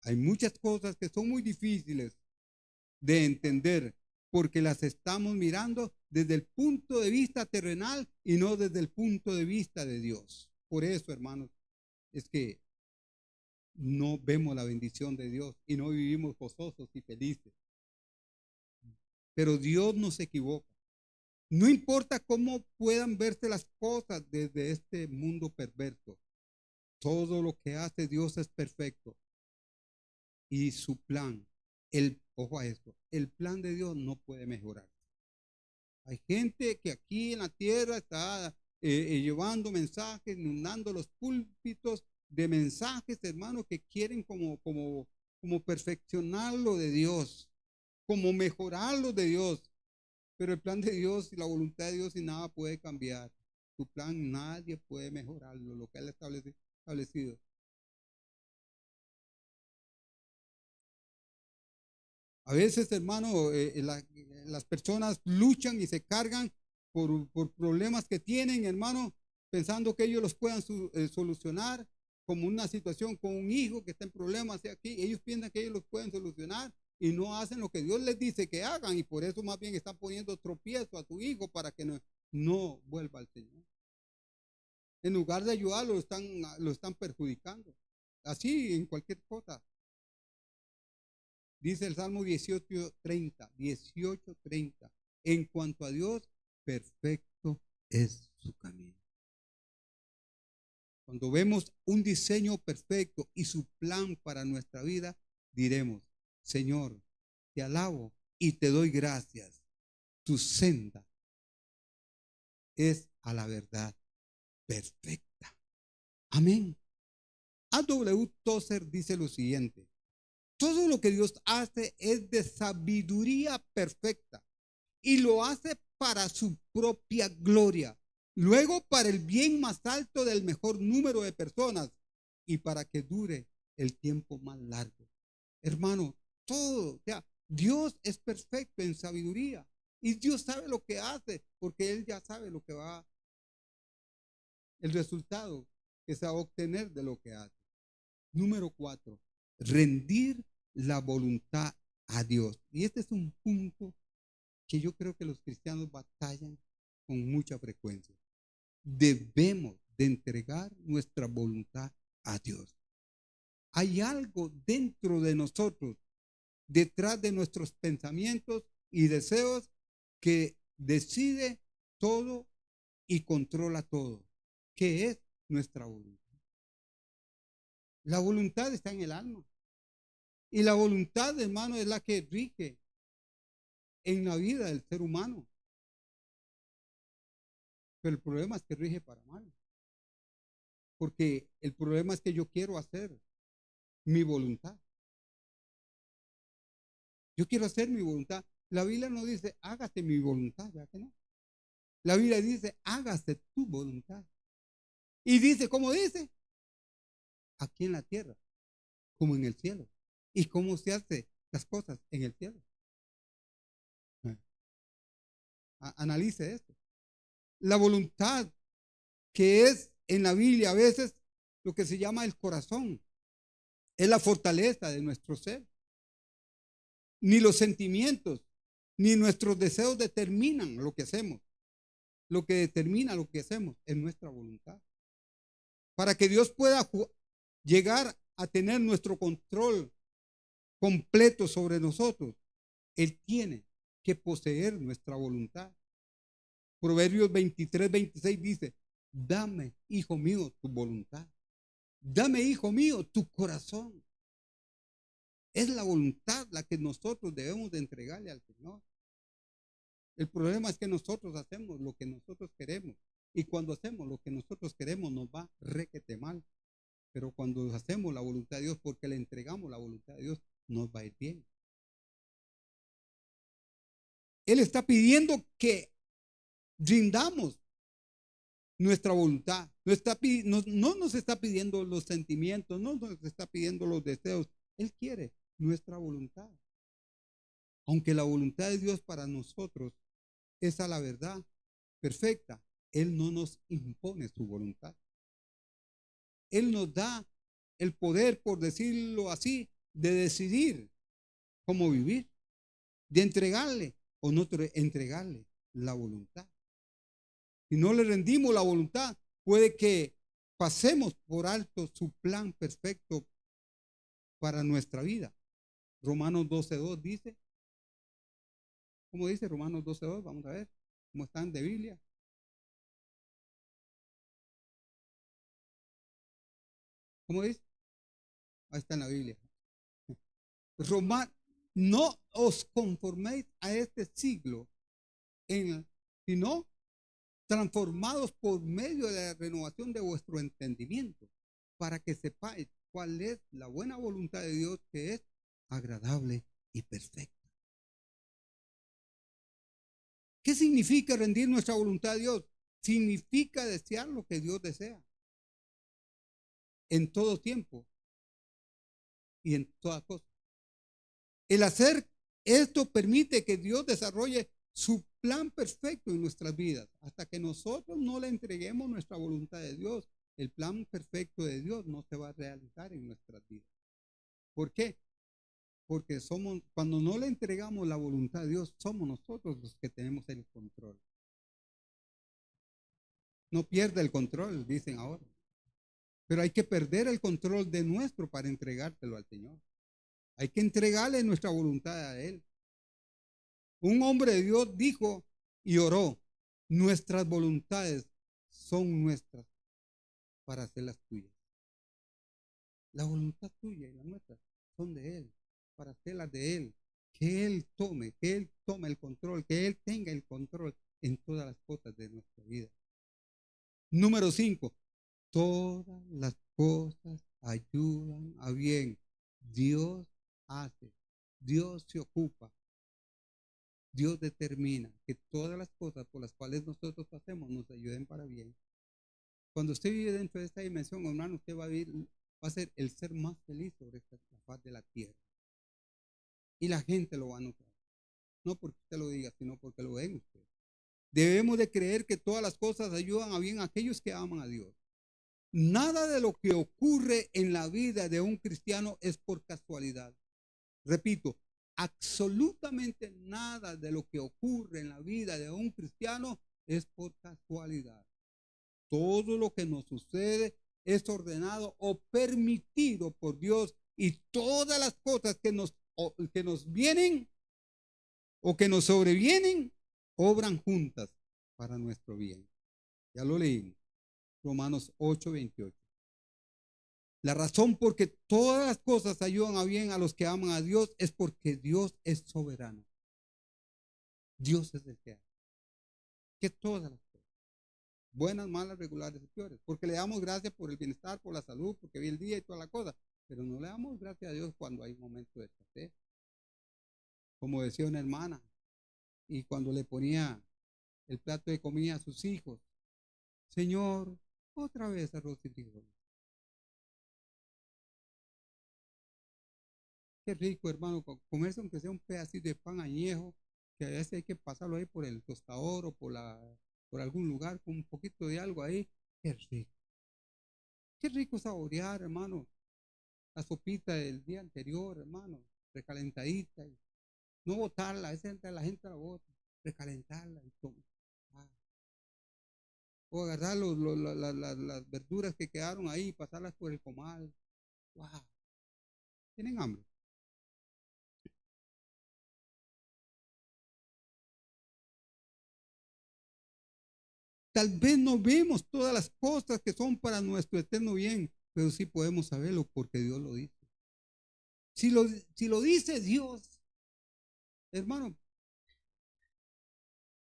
Hay muchas cosas que son muy difíciles de entender porque las estamos mirando desde el punto de vista terrenal y no desde el punto de vista de Dios. Por eso, hermanos, es que no vemos la bendición de Dios y no vivimos gozosos y felices. Pero Dios no se equivoca. No importa cómo puedan verse las cosas desde este mundo perverso. Todo lo que hace Dios es perfecto. Y su plan, ojo a esto, el plan de Dios no puede mejorar. Hay gente que aquí en la tierra está llevando mensajes, inundando los púlpitos de mensajes, hermanos, que quieren como perfeccionarlo de Dios, como mejorarlo de Dios. Pero el plan de Dios y la voluntad de Dios y nada puede cambiar. Su plan nadie puede mejorarlo, lo que Él ha establecido. A veces, hermano, las personas luchan y se cargan por problemas que tienen, hermano, pensando que ellos los puedan solucionar, como una situación con un hijo que está en problemas aquí. Ellos piensan que ellos los pueden solucionar y no hacen lo que Dios les dice que hagan, y por eso más bien están poniendo tropiezo a tu hijo para que no vuelva al Señor. En lugar de ayudarlo, lo están perjudicando. Así en cualquier cosa. Dice el Salmo 18:30, 18:30. En cuanto a Dios, perfecto es su camino. Cuando vemos un diseño perfecto y su plan para nuestra vida, diremos: Señor, te alabo y te doy gracias. Tu senda es a la verdad perfecta. Amén. A.W. Tozer dice lo siguiente: todo lo que Dios hace es de sabiduría perfecta y lo hace para su propia gloria, luego para el bien más alto del mejor número de personas y para que dure el tiempo más largo. Hermano, todo, o sea, Dios es perfecto en sabiduría y Dios sabe lo que hace, porque Él ya sabe lo que va, el resultado que se va a obtener de lo que hace. Número 4, rendir la voluntad a Dios. Y este es un punto que yo creo que los cristianos batallan con mucha frecuencia. Debemos de entregar nuestra voluntad a Dios. Hay algo dentro de nosotros, detrás de nuestros pensamientos y deseos, que decide todo y controla todo, que es nuestra voluntad. La voluntad está en el alma. Y la voluntad, hermano, es la que rige en la vida del ser humano. Pero el problema es que rige para mal. Porque el problema es que yo quiero hacer mi voluntad. Yo quiero hacer mi voluntad. La Biblia no dice, hágase mi voluntad, ¿verdad que no? La Biblia dice, hágase tu voluntad. Y dice, ¿cómo dice? Aquí en la tierra, como en el cielo. ¿Y cómo se hace las cosas en el cielo? Analice esto. La voluntad que es en la Biblia a veces lo que se llama el corazón, es la fortaleza de nuestro ser. Ni los sentimientos, ni nuestros deseos determinan lo que hacemos. Lo que determina lo que hacemos es nuestra voluntad. Para que Dios pueda llegar a tener nuestro control completo sobre nosotros, Él tiene que poseer nuestra voluntad. Proverbios 23:26 dice: dame, hijo mío, tu voluntad. Dame, hijo mío, tu corazón. Es la voluntad la que nosotros debemos de entregarle al Señor. El problema es que nosotros hacemos lo que nosotros queremos. Y cuando hacemos lo que nosotros queremos nos va requete mal. Pero cuando hacemos la voluntad de Dios, porque le entregamos la voluntad de Dios, nos va a ir bien. Él está pidiendo que rindamos nuestra voluntad. No nos está pidiendo los sentimientos, no nos está pidiendo los deseos. Él quiere nuestra voluntad. Aunque la voluntad de Dios para nosotros es a la verdad perfecta, Él no nos impone su voluntad. Él nos da el poder, por decirlo así, de decidir cómo vivir, de entregarle o no entregarle la voluntad. Si no le rendimos la voluntad, puede que pasemos por alto su plan perfecto para nuestra vida. Romanos 12:2 dice, ¿cómo dice Romanos 12:2? Vamos a ver cómo están de Biblia. ¿Cómo dice? Ahí está en la Biblia. No os conforméis a este siglo, sino transformados por medio de la renovación de vuestro entendimiento, para que sepáis cuál es la buena voluntad de Dios, que es agradable y perfecta. ¿Qué significa rendir nuestra voluntad a Dios? Significa desear lo que Dios desea en todo tiempo y en toda cosa. El hacer Esto permite que Dios desarrolle su plan perfecto en nuestras vidas. Hasta que nosotros no le entreguemos nuestra voluntad a Dios, el plan perfecto de Dios no se va a realizar en nuestras vidas. ¿Por qué? Porque cuando no le entregamos la voluntad a Dios, somos nosotros los que tenemos el control. No pierda el control, dicen ahora. Pero hay que perder el control de nuestro para entregártelo al Señor. Hay que entregarle nuestra voluntad a Él. Un hombre de Dios dijo y oró: nuestras voluntades son nuestras para hacerlas tuyas. La voluntad tuya y la nuestra son de Él, para hacerlas de Él. Que Él tome el control, que Él tenga el control en todas las cosas de nuestra vida. Número 5. Todas las cosas ayudan a bien. Dios hace, Dios se ocupa, Dios determina que todas las cosas por las cuales nosotros pasemos nos ayuden para bien. Cuando usted vive dentro de esta dimensión, hermano, usted va a ser el ser más feliz sobre la faz de la tierra. Y la gente lo va a notar. No porque usted lo diga, sino porque lo ven usted. Debemos de creer que todas las cosas ayudan a bien a aquellos que aman a Dios. Nada de lo que ocurre en la vida de un cristiano es por casualidad. Repito, absolutamente nada de lo que ocurre en la vida de un cristiano es por casualidad. Todo lo que nos sucede es ordenado o permitido por Dios, y todas las cosas que nos vienen o que nos sobrevienen obran juntas para nuestro bien. Ya lo leímos. Romanos 8:28. La razón por que todas las cosas ayudan a bien a los que aman a Dios es porque Dios es soberano. Dios es el que hace. Que todas las cosas, buenas, malas, regulares y peores, porque le damos gracias por el bienestar, por la salud, porque vi el día y toda la cosa, pero no le damos gracias a Dios cuando hay un momento de escasez. Como decía una hermana, y cuando le ponía el plato de comida a sus hijos: Señor, otra vez arroz y frijoles. Qué rico, hermano, comerse aunque sea un pedacito de pan añejo, que a veces hay que pasarlo ahí por el tostador o por algún lugar con un poquito de algo ahí. Qué rico. Qué rico saborear, hermano, la sopita del día anterior, hermano, recalentadita. Y no botarla, a veces la gente la bota, recalentarla y todo. Ah. O agarrar las verduras que quedaron ahí y pasarlas por el comal. Wow. ¿Tienen hambre? Tal vez no vemos todas las cosas que son para nuestro eterno bien, pero sí podemos saberlo porque Dios lo dice. Si lo dice Dios, hermano,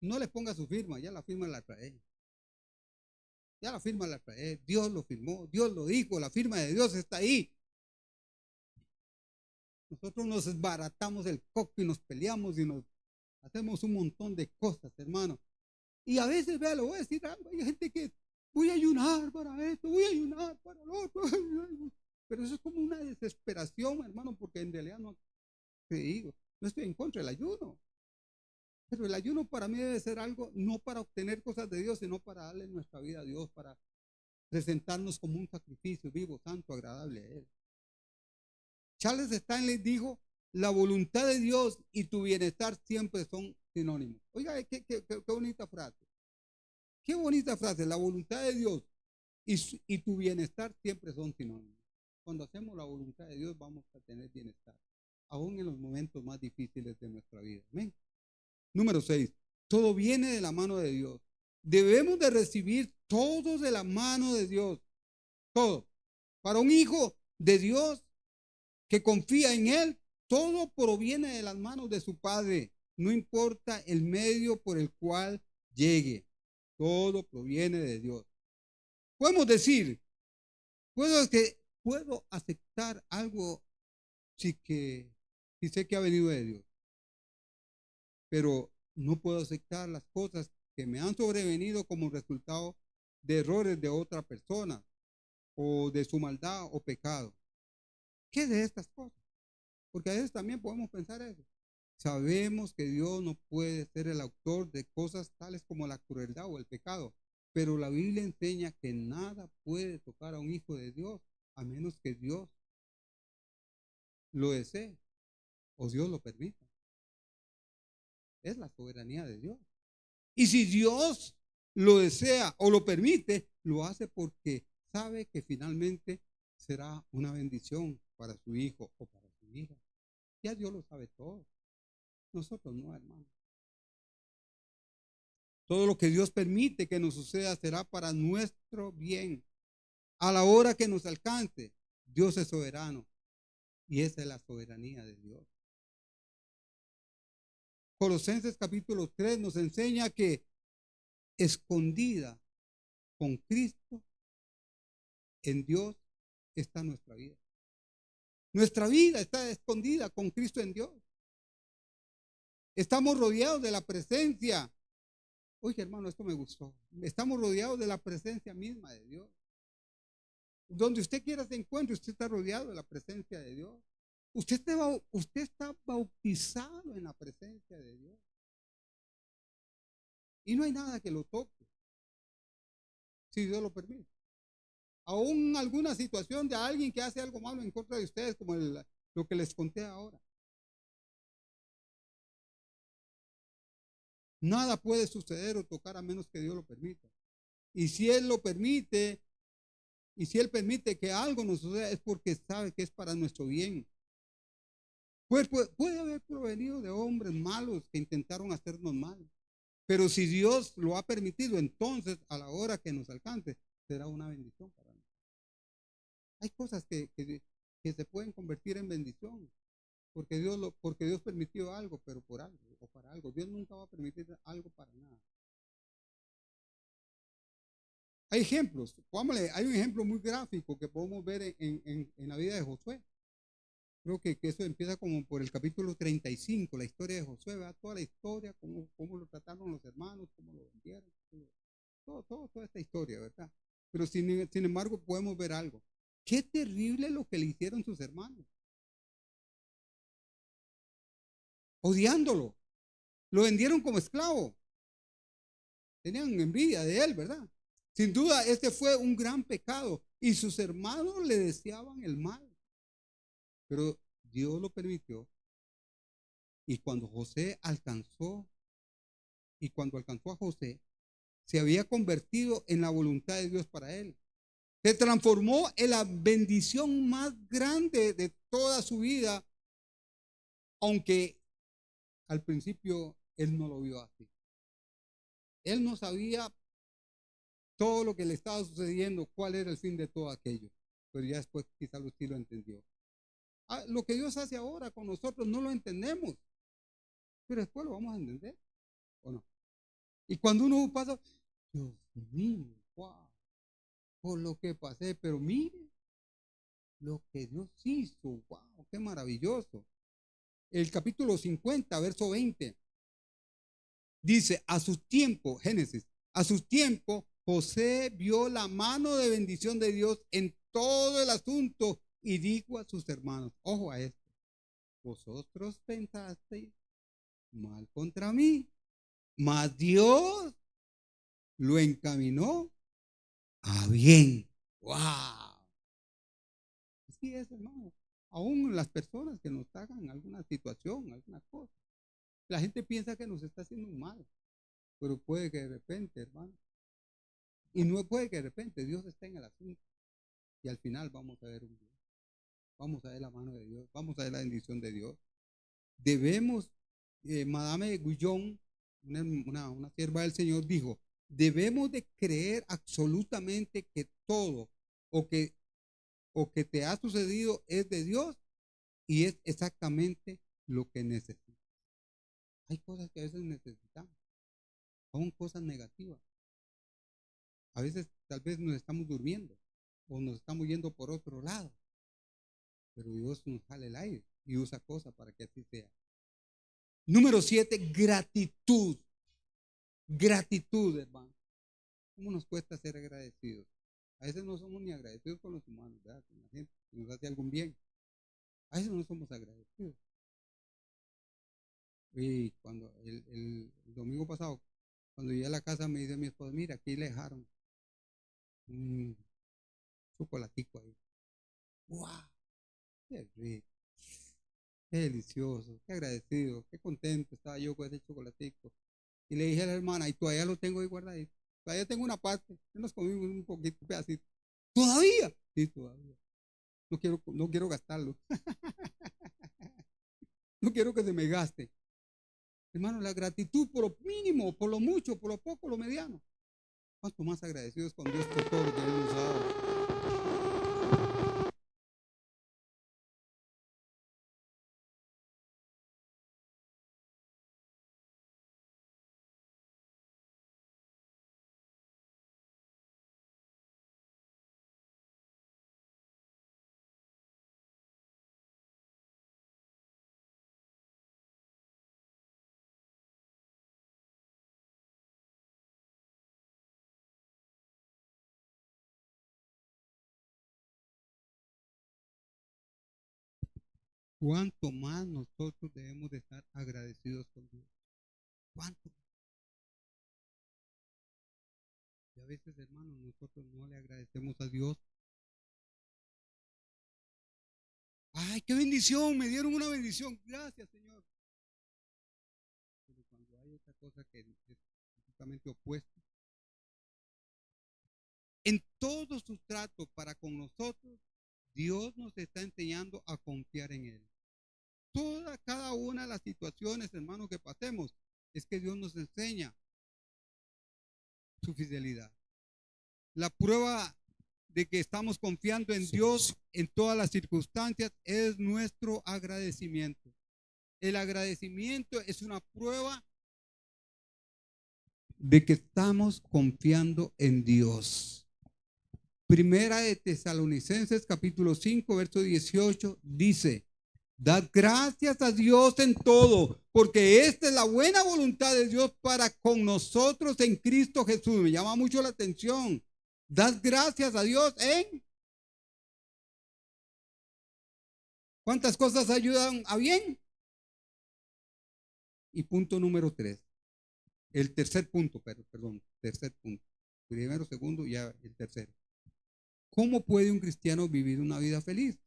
no le ponga su firma, ya la firma la trae. Ya la firma la trae. Dios lo firmó, Dios lo dijo, la firma de Dios está ahí. Nosotros nos desbaratamos el coco y nos peleamos y nos hacemos un montón de cosas, hermano. Y a veces, vea, le voy a decir algo, hay gente que voy a ayunar para esto, voy a ayunar para lo otro. Pero eso es como una desesperación, hermano, porque en realidad no, te digo, no estoy en contra del ayuno. Pero el ayuno para mí debe ser algo no para obtener cosas de Dios, sino para darle nuestra vida a Dios, para presentarnos como un sacrificio vivo, santo, agradable a Él. Charles Stanley dijo: la voluntad de Dios y tu bienestar siempre son sinónimos. Oiga, qué bonita frase. Qué bonita frase. La voluntad de Dios y tu bienestar siempre son sinónimos. Cuando hacemos la voluntad de Dios vamos a tener bienestar, aún en los momentos más difíciles de nuestra vida. Amén. Número 6. Todo viene de la mano de Dios. Debemos de recibir todo de la mano de Dios. Todo. Para un hijo de Dios que confía en Él, todo proviene de las manos de su Padre. No importa el medio por el cual llegue. Todo proviene de Dios. Podemos decir, puedo aceptar algo si sé que ha venido de Dios, pero no puedo aceptar las cosas que me han sobrevenido como resultado de errores de otra persona o de su maldad o pecado. ¿Qué de estas cosas? Porque a veces también podemos pensar eso. Sabemos que Dios no puede ser el autor de cosas tales como la crueldad o el pecado, pero la Biblia enseña que nada puede tocar a un hijo de Dios a menos que Dios lo desee o Dios lo permita. Es la soberanía de Dios. Y si Dios lo desea o lo permite, lo hace porque sabe que finalmente será una bendición para su hijo o para su hija. Ya Dios lo sabe todo. Nosotros no, hermano. Todo lo que Dios permite que nos suceda será para nuestro bien. A la hora que nos alcance, Dios es soberano. Y esa es la soberanía de Dios. Colosenses capítulo 3 nos enseña que escondida con Cristo en Dios está nuestra vida. Nuestra vida está escondida con Cristo en Dios. Estamos rodeados de la presencia. Oye, hermano, esto me gustó. Estamos rodeados de la presencia misma de Dios. Donde usted quiera se encuentre, usted está rodeado de la presencia de Dios. Usted está bautizado en la presencia de Dios. Y no hay nada que lo toque, si Dios lo permite. Aún alguna situación de alguien que hace algo malo en contra de ustedes, como lo que les conté ahora. Nada puede suceder o tocar a menos que Dios lo permita. Y si Él lo permite, y si Él permite que algo nos suceda, es porque sabe que es para nuestro bien. Puede haber provenido de hombres malos que intentaron hacernos mal. Pero si Dios lo ha permitido, entonces a la hora que nos alcance, será una bendición para nosotros. Hay cosas que se pueden convertir en bendición, porque Dios permitió algo, pero por algo o para algo. Dios nunca va a permitir algo para nada. Hay ejemplos, hay un ejemplo muy gráfico que podemos ver en la vida de Josué. Creo que eso empieza como por el capítulo 35, la historia de Josué, ¿verdad? Toda la historia, cómo lo trataron los hermanos, cómo lo vendieron, toda esta historia, ¿verdad? Pero sin embargo podemos ver algo. Qué terrible lo que le hicieron sus hermanos. Odiándolo. Lo vendieron como esclavo. Tenían envidia de él, ¿verdad? Sin duda, este fue un gran pecado. Y sus hermanos le deseaban el mal. Pero Dios lo permitió. Y cuando alcanzó a José, se había convertido en la voluntad de Dios para él. Se transformó en la bendición más grande de toda su vida, aunque al principio él no lo vio así. Él no sabía todo lo que le estaba sucediendo, cuál era el fin de todo aquello. Pero ya después quizá sí lo entendió. Lo que Dios hace ahora con nosotros no lo entendemos, pero después lo vamos a entender, ¿o no? Y cuando uno pasa, Dios mío, wow, por lo que pasé, pero mire lo que Dios hizo, wow, qué maravilloso. El capítulo 50, verso 20, dice, a su tiempo, Génesis, a su tiempo, José vio la mano de bendición de Dios en todo el asunto y dijo a sus hermanos, ojo a esto, vosotros pensasteis mal contra mí, mas Dios lo encaminó a bien. ¡Wow! Así es, hermano. Aún las personas que nos hagan alguna situación, alguna cosa, la gente piensa que nos está haciendo un mal, pero puede que de repente, hermano, y no puede que de repente Dios esté en el asunto y al final vamos a ver un Dios, vamos a ver la mano de Dios, vamos a ver la bendición de Dios. Debemos, Madame Guillón, una sierva del Señor, dijo, debemos de creer absolutamente que todo o que, o que te ha sucedido es de Dios y es exactamente lo que necesitas. Hay cosas que a veces necesitamos, aún cosas negativas. A veces tal vez nos estamos durmiendo o nos estamos yendo por otro lado, pero Dios nos jala el aire y usa cosas para que así sea. Número 7, gratitud. Gratitud, hermano. ¿Cómo nos cuesta ser agradecidos? A veces no somos ni agradecidos con los humanos, ¿verdad? Con la gente que nos hace algún bien. A veces no somos agradecidos. Y cuando el domingo pasado, cuando llegué a la casa, me dice mi esposa, mira, aquí le dejaron un chocolatico ahí. ¡Wow! ¡Qué rico! ¡Qué delicioso! ¡Qué agradecido! ¡Qué contento estaba yo con ese chocolatico! Y le dije a la hermana, y todavía lo tengo ahí guardadito. Todavía tengo una parte. Ya nos comimos un poquito, un pedacito. ¿Todavía? Sí, todavía. No quiero gastarlo. No quiero que se me gaste. Hermano, la gratitud por lo mínimo, por lo mucho, por lo poco, lo mediano. ¿Cuánto más agradecidos con Dios por todo lo que Él nos ha dado? ¿Cuánto más nosotros debemos de estar agradecidos con Dios? ¿Cuánto? Y a veces, hermanos, nosotros no le agradecemos a Dios. ¡Ay, qué bendición! Me dieron una bendición. Gracias, Señor. Pero cuando hay otra cosa que es completamente opuesta, en todo su trato para con nosotros, Dios nos está enseñando a confiar en Él. Cada una de las situaciones, hermanos, que pasemos, es que Dios nos enseña su fidelidad. La prueba de que estamos confiando en Dios en todas las circunstancias es nuestro agradecimiento. El agradecimiento es una prueba de que estamos confiando en Dios. Primera de Tesalonicenses capítulo 5 verso 18 dice: dad gracias a Dios en todo, porque esta es la buena voluntad de Dios para con nosotros en Cristo Jesús. Me llama mucho la atención. Dad gracias a Dios en... ¿Cuántas cosas ayudan a bien? Y punto número 3. El tercer punto, perdón, tercer punto. Primero, segundo, ya el tercero. ¿Cómo puede un cristiano vivir una vida feliz?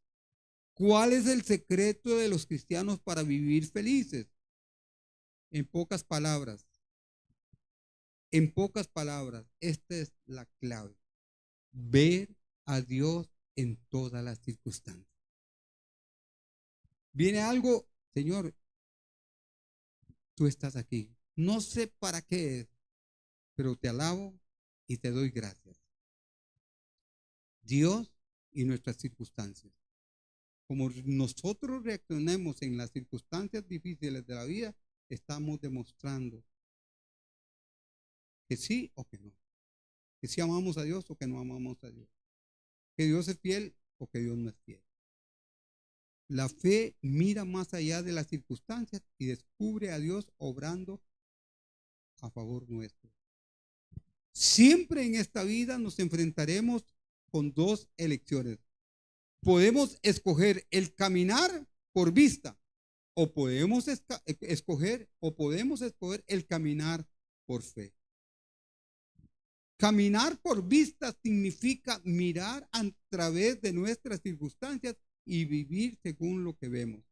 ¿Cuál es el secreto de los cristianos para vivir felices? En pocas palabras, esta es la clave. Ver a Dios en todas las circunstancias. Viene algo, Señor, tú estás aquí. No sé para qué es, pero te alabo y te doy gracias. Dios y nuestras circunstancias. Como nosotros reaccionemos en las circunstancias difíciles de la vida, estamos demostrando que sí o que no. Que sí amamos a Dios o que no amamos a Dios. Que Dios es fiel o que Dios no es fiel. La fe mira más allá de las circunstancias y descubre a Dios obrando a favor nuestro. Siempre en esta vida nos enfrentaremos con dos elecciones. Podemos escoger el caminar por vista o podemos escoger el caminar por fe. Caminar por vista significa mirar a través de nuestras circunstancias y vivir según lo que vemos.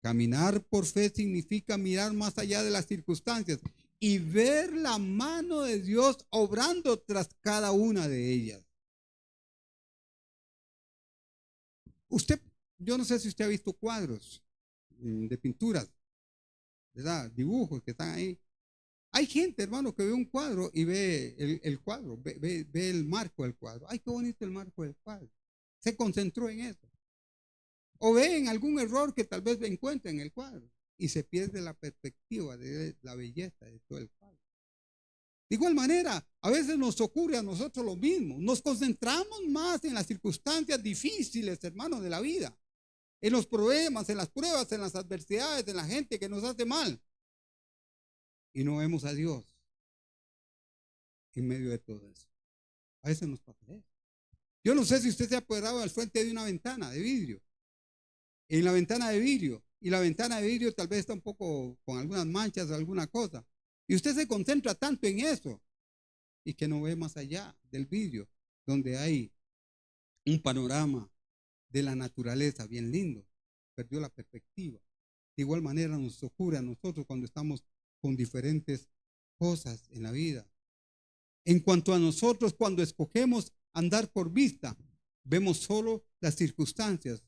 Caminar por fe significa mirar más allá de las circunstancias y ver la mano de Dios obrando tras cada una de ellas. Usted, yo no sé si usted ha visto cuadros de pinturas, ¿verdad? Dibujos que están ahí. Hay gente, hermano, que ve un cuadro y ve el cuadro, ve el marco del cuadro. Ay, qué bonito el marco del cuadro. Se concentró en eso. O ve en algún error que tal vez encuentre en el cuadro y se pierde la perspectiva de la belleza de todo el cuadro. De igual manera, a veces nos ocurre a nosotros lo mismo. Nos concentramos más en las circunstancias difíciles, hermano, de la vida. En los problemas, en las pruebas, en las adversidades, en la gente que nos hace mal. Y no vemos a Dios en medio de todo eso. A veces nos pasa eso. Yo no sé si usted se ha apoderado al frente de una ventana de vidrio. En la ventana de vidrio y la ventana de vidrio tal vez está un poco con algunas manchas o alguna cosa. Y usted se concentra tanto en eso y que no ve más allá del vidrio, donde hay un panorama de la naturaleza bien lindo. Perdió la perspectiva. De igual manera nos ocurre a nosotros cuando estamos con diferentes cosas en la vida. En cuanto a nosotros, cuando escogemos andar por vista, vemos solo las circunstancias.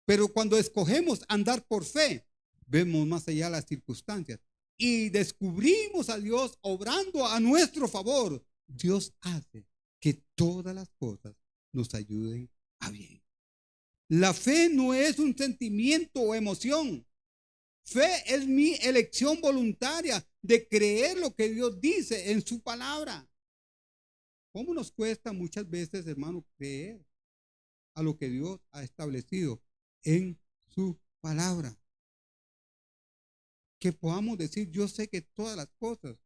Pero cuando escogemos andar por fe, vemos más allá de las circunstancias y descubrimos a Dios obrando a nuestro favor. Dios hace que todas las cosas nos ayuden a bien. La fe no es un sentimiento o emoción. Fe es mi elección voluntaria de creer lo que Dios dice en su palabra. ¿Cómo nos cuesta muchas veces, hermano, creer a lo que Dios ha establecido en su palabra? Que podamos decir, yo sé que todas las cosas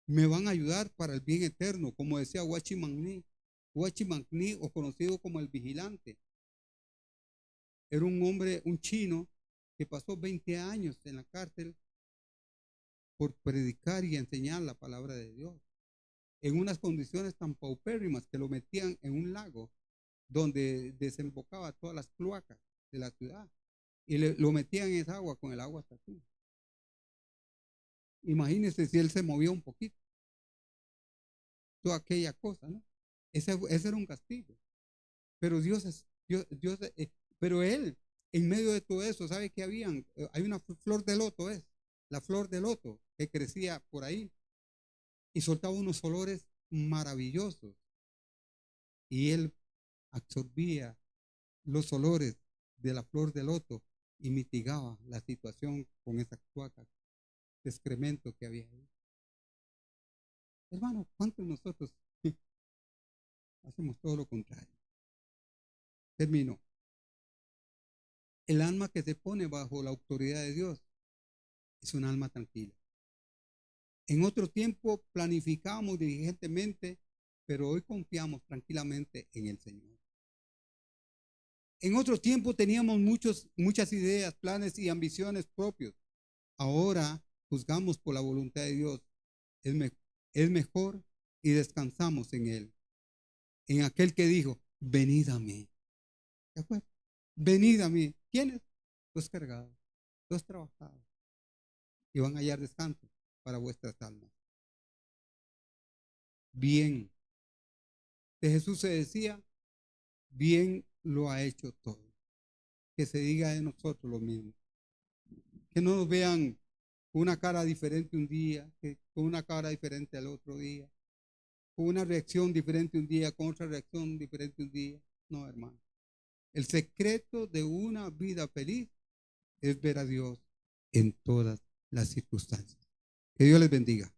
me van a ayudar para el bien eterno, como decía Huachimangní. Huachimangní, o conocido como el vigilante, era un hombre, un chino, que pasó 20 años en la cárcel por predicar y enseñar la palabra de Dios, en unas condiciones tan paupérrimas que lo metían en un lago donde desembocaba todas las cloacas de la ciudad y lo metían en esa agua con el agua hasta aquí. Imagínense si él se movía un poquito, toda aquella cosa, ¿no? Ese era un castigo. Pero pero él, en medio de todo eso, ¿sabe qué habían? Hay una flor de loto, la flor de loto que crecía por ahí y soltaba unos olores maravillosos. Y él absorbía los olores de la flor de loto y mitigaba la situación con esas cloacas de excremento que había ahí. Hermano, ¿cuántos de nosotros hacemos todo lo contrario? Termino. El alma que se pone bajo la autoridad de Dios es un alma tranquila. En otro tiempo planificamos diligentemente, pero hoy confiamos tranquilamente en el Señor. En otro tiempo teníamos muchas ideas, planes y ambiciones propios. Ahora juzgamos por la voluntad de Dios. Es mejor y descansamos en Él. En aquel que dijo, venid a mí. ¿De acuerdo? Venid a mí. ¿Quiénes? Los cargados, los trabajados. Y van a hallar descanso para vuestras almas. Bien. De Jesús se decía, bien lo ha hecho todo. Que se diga de nosotros lo mismo. Que no nos vean con una cara diferente un día, con una cara diferente al otro día, con una reacción diferente un día, con otra reacción diferente un día. No, hermano. El secreto de una vida feliz es ver a Dios en todas las circunstancias. Que Dios les bendiga.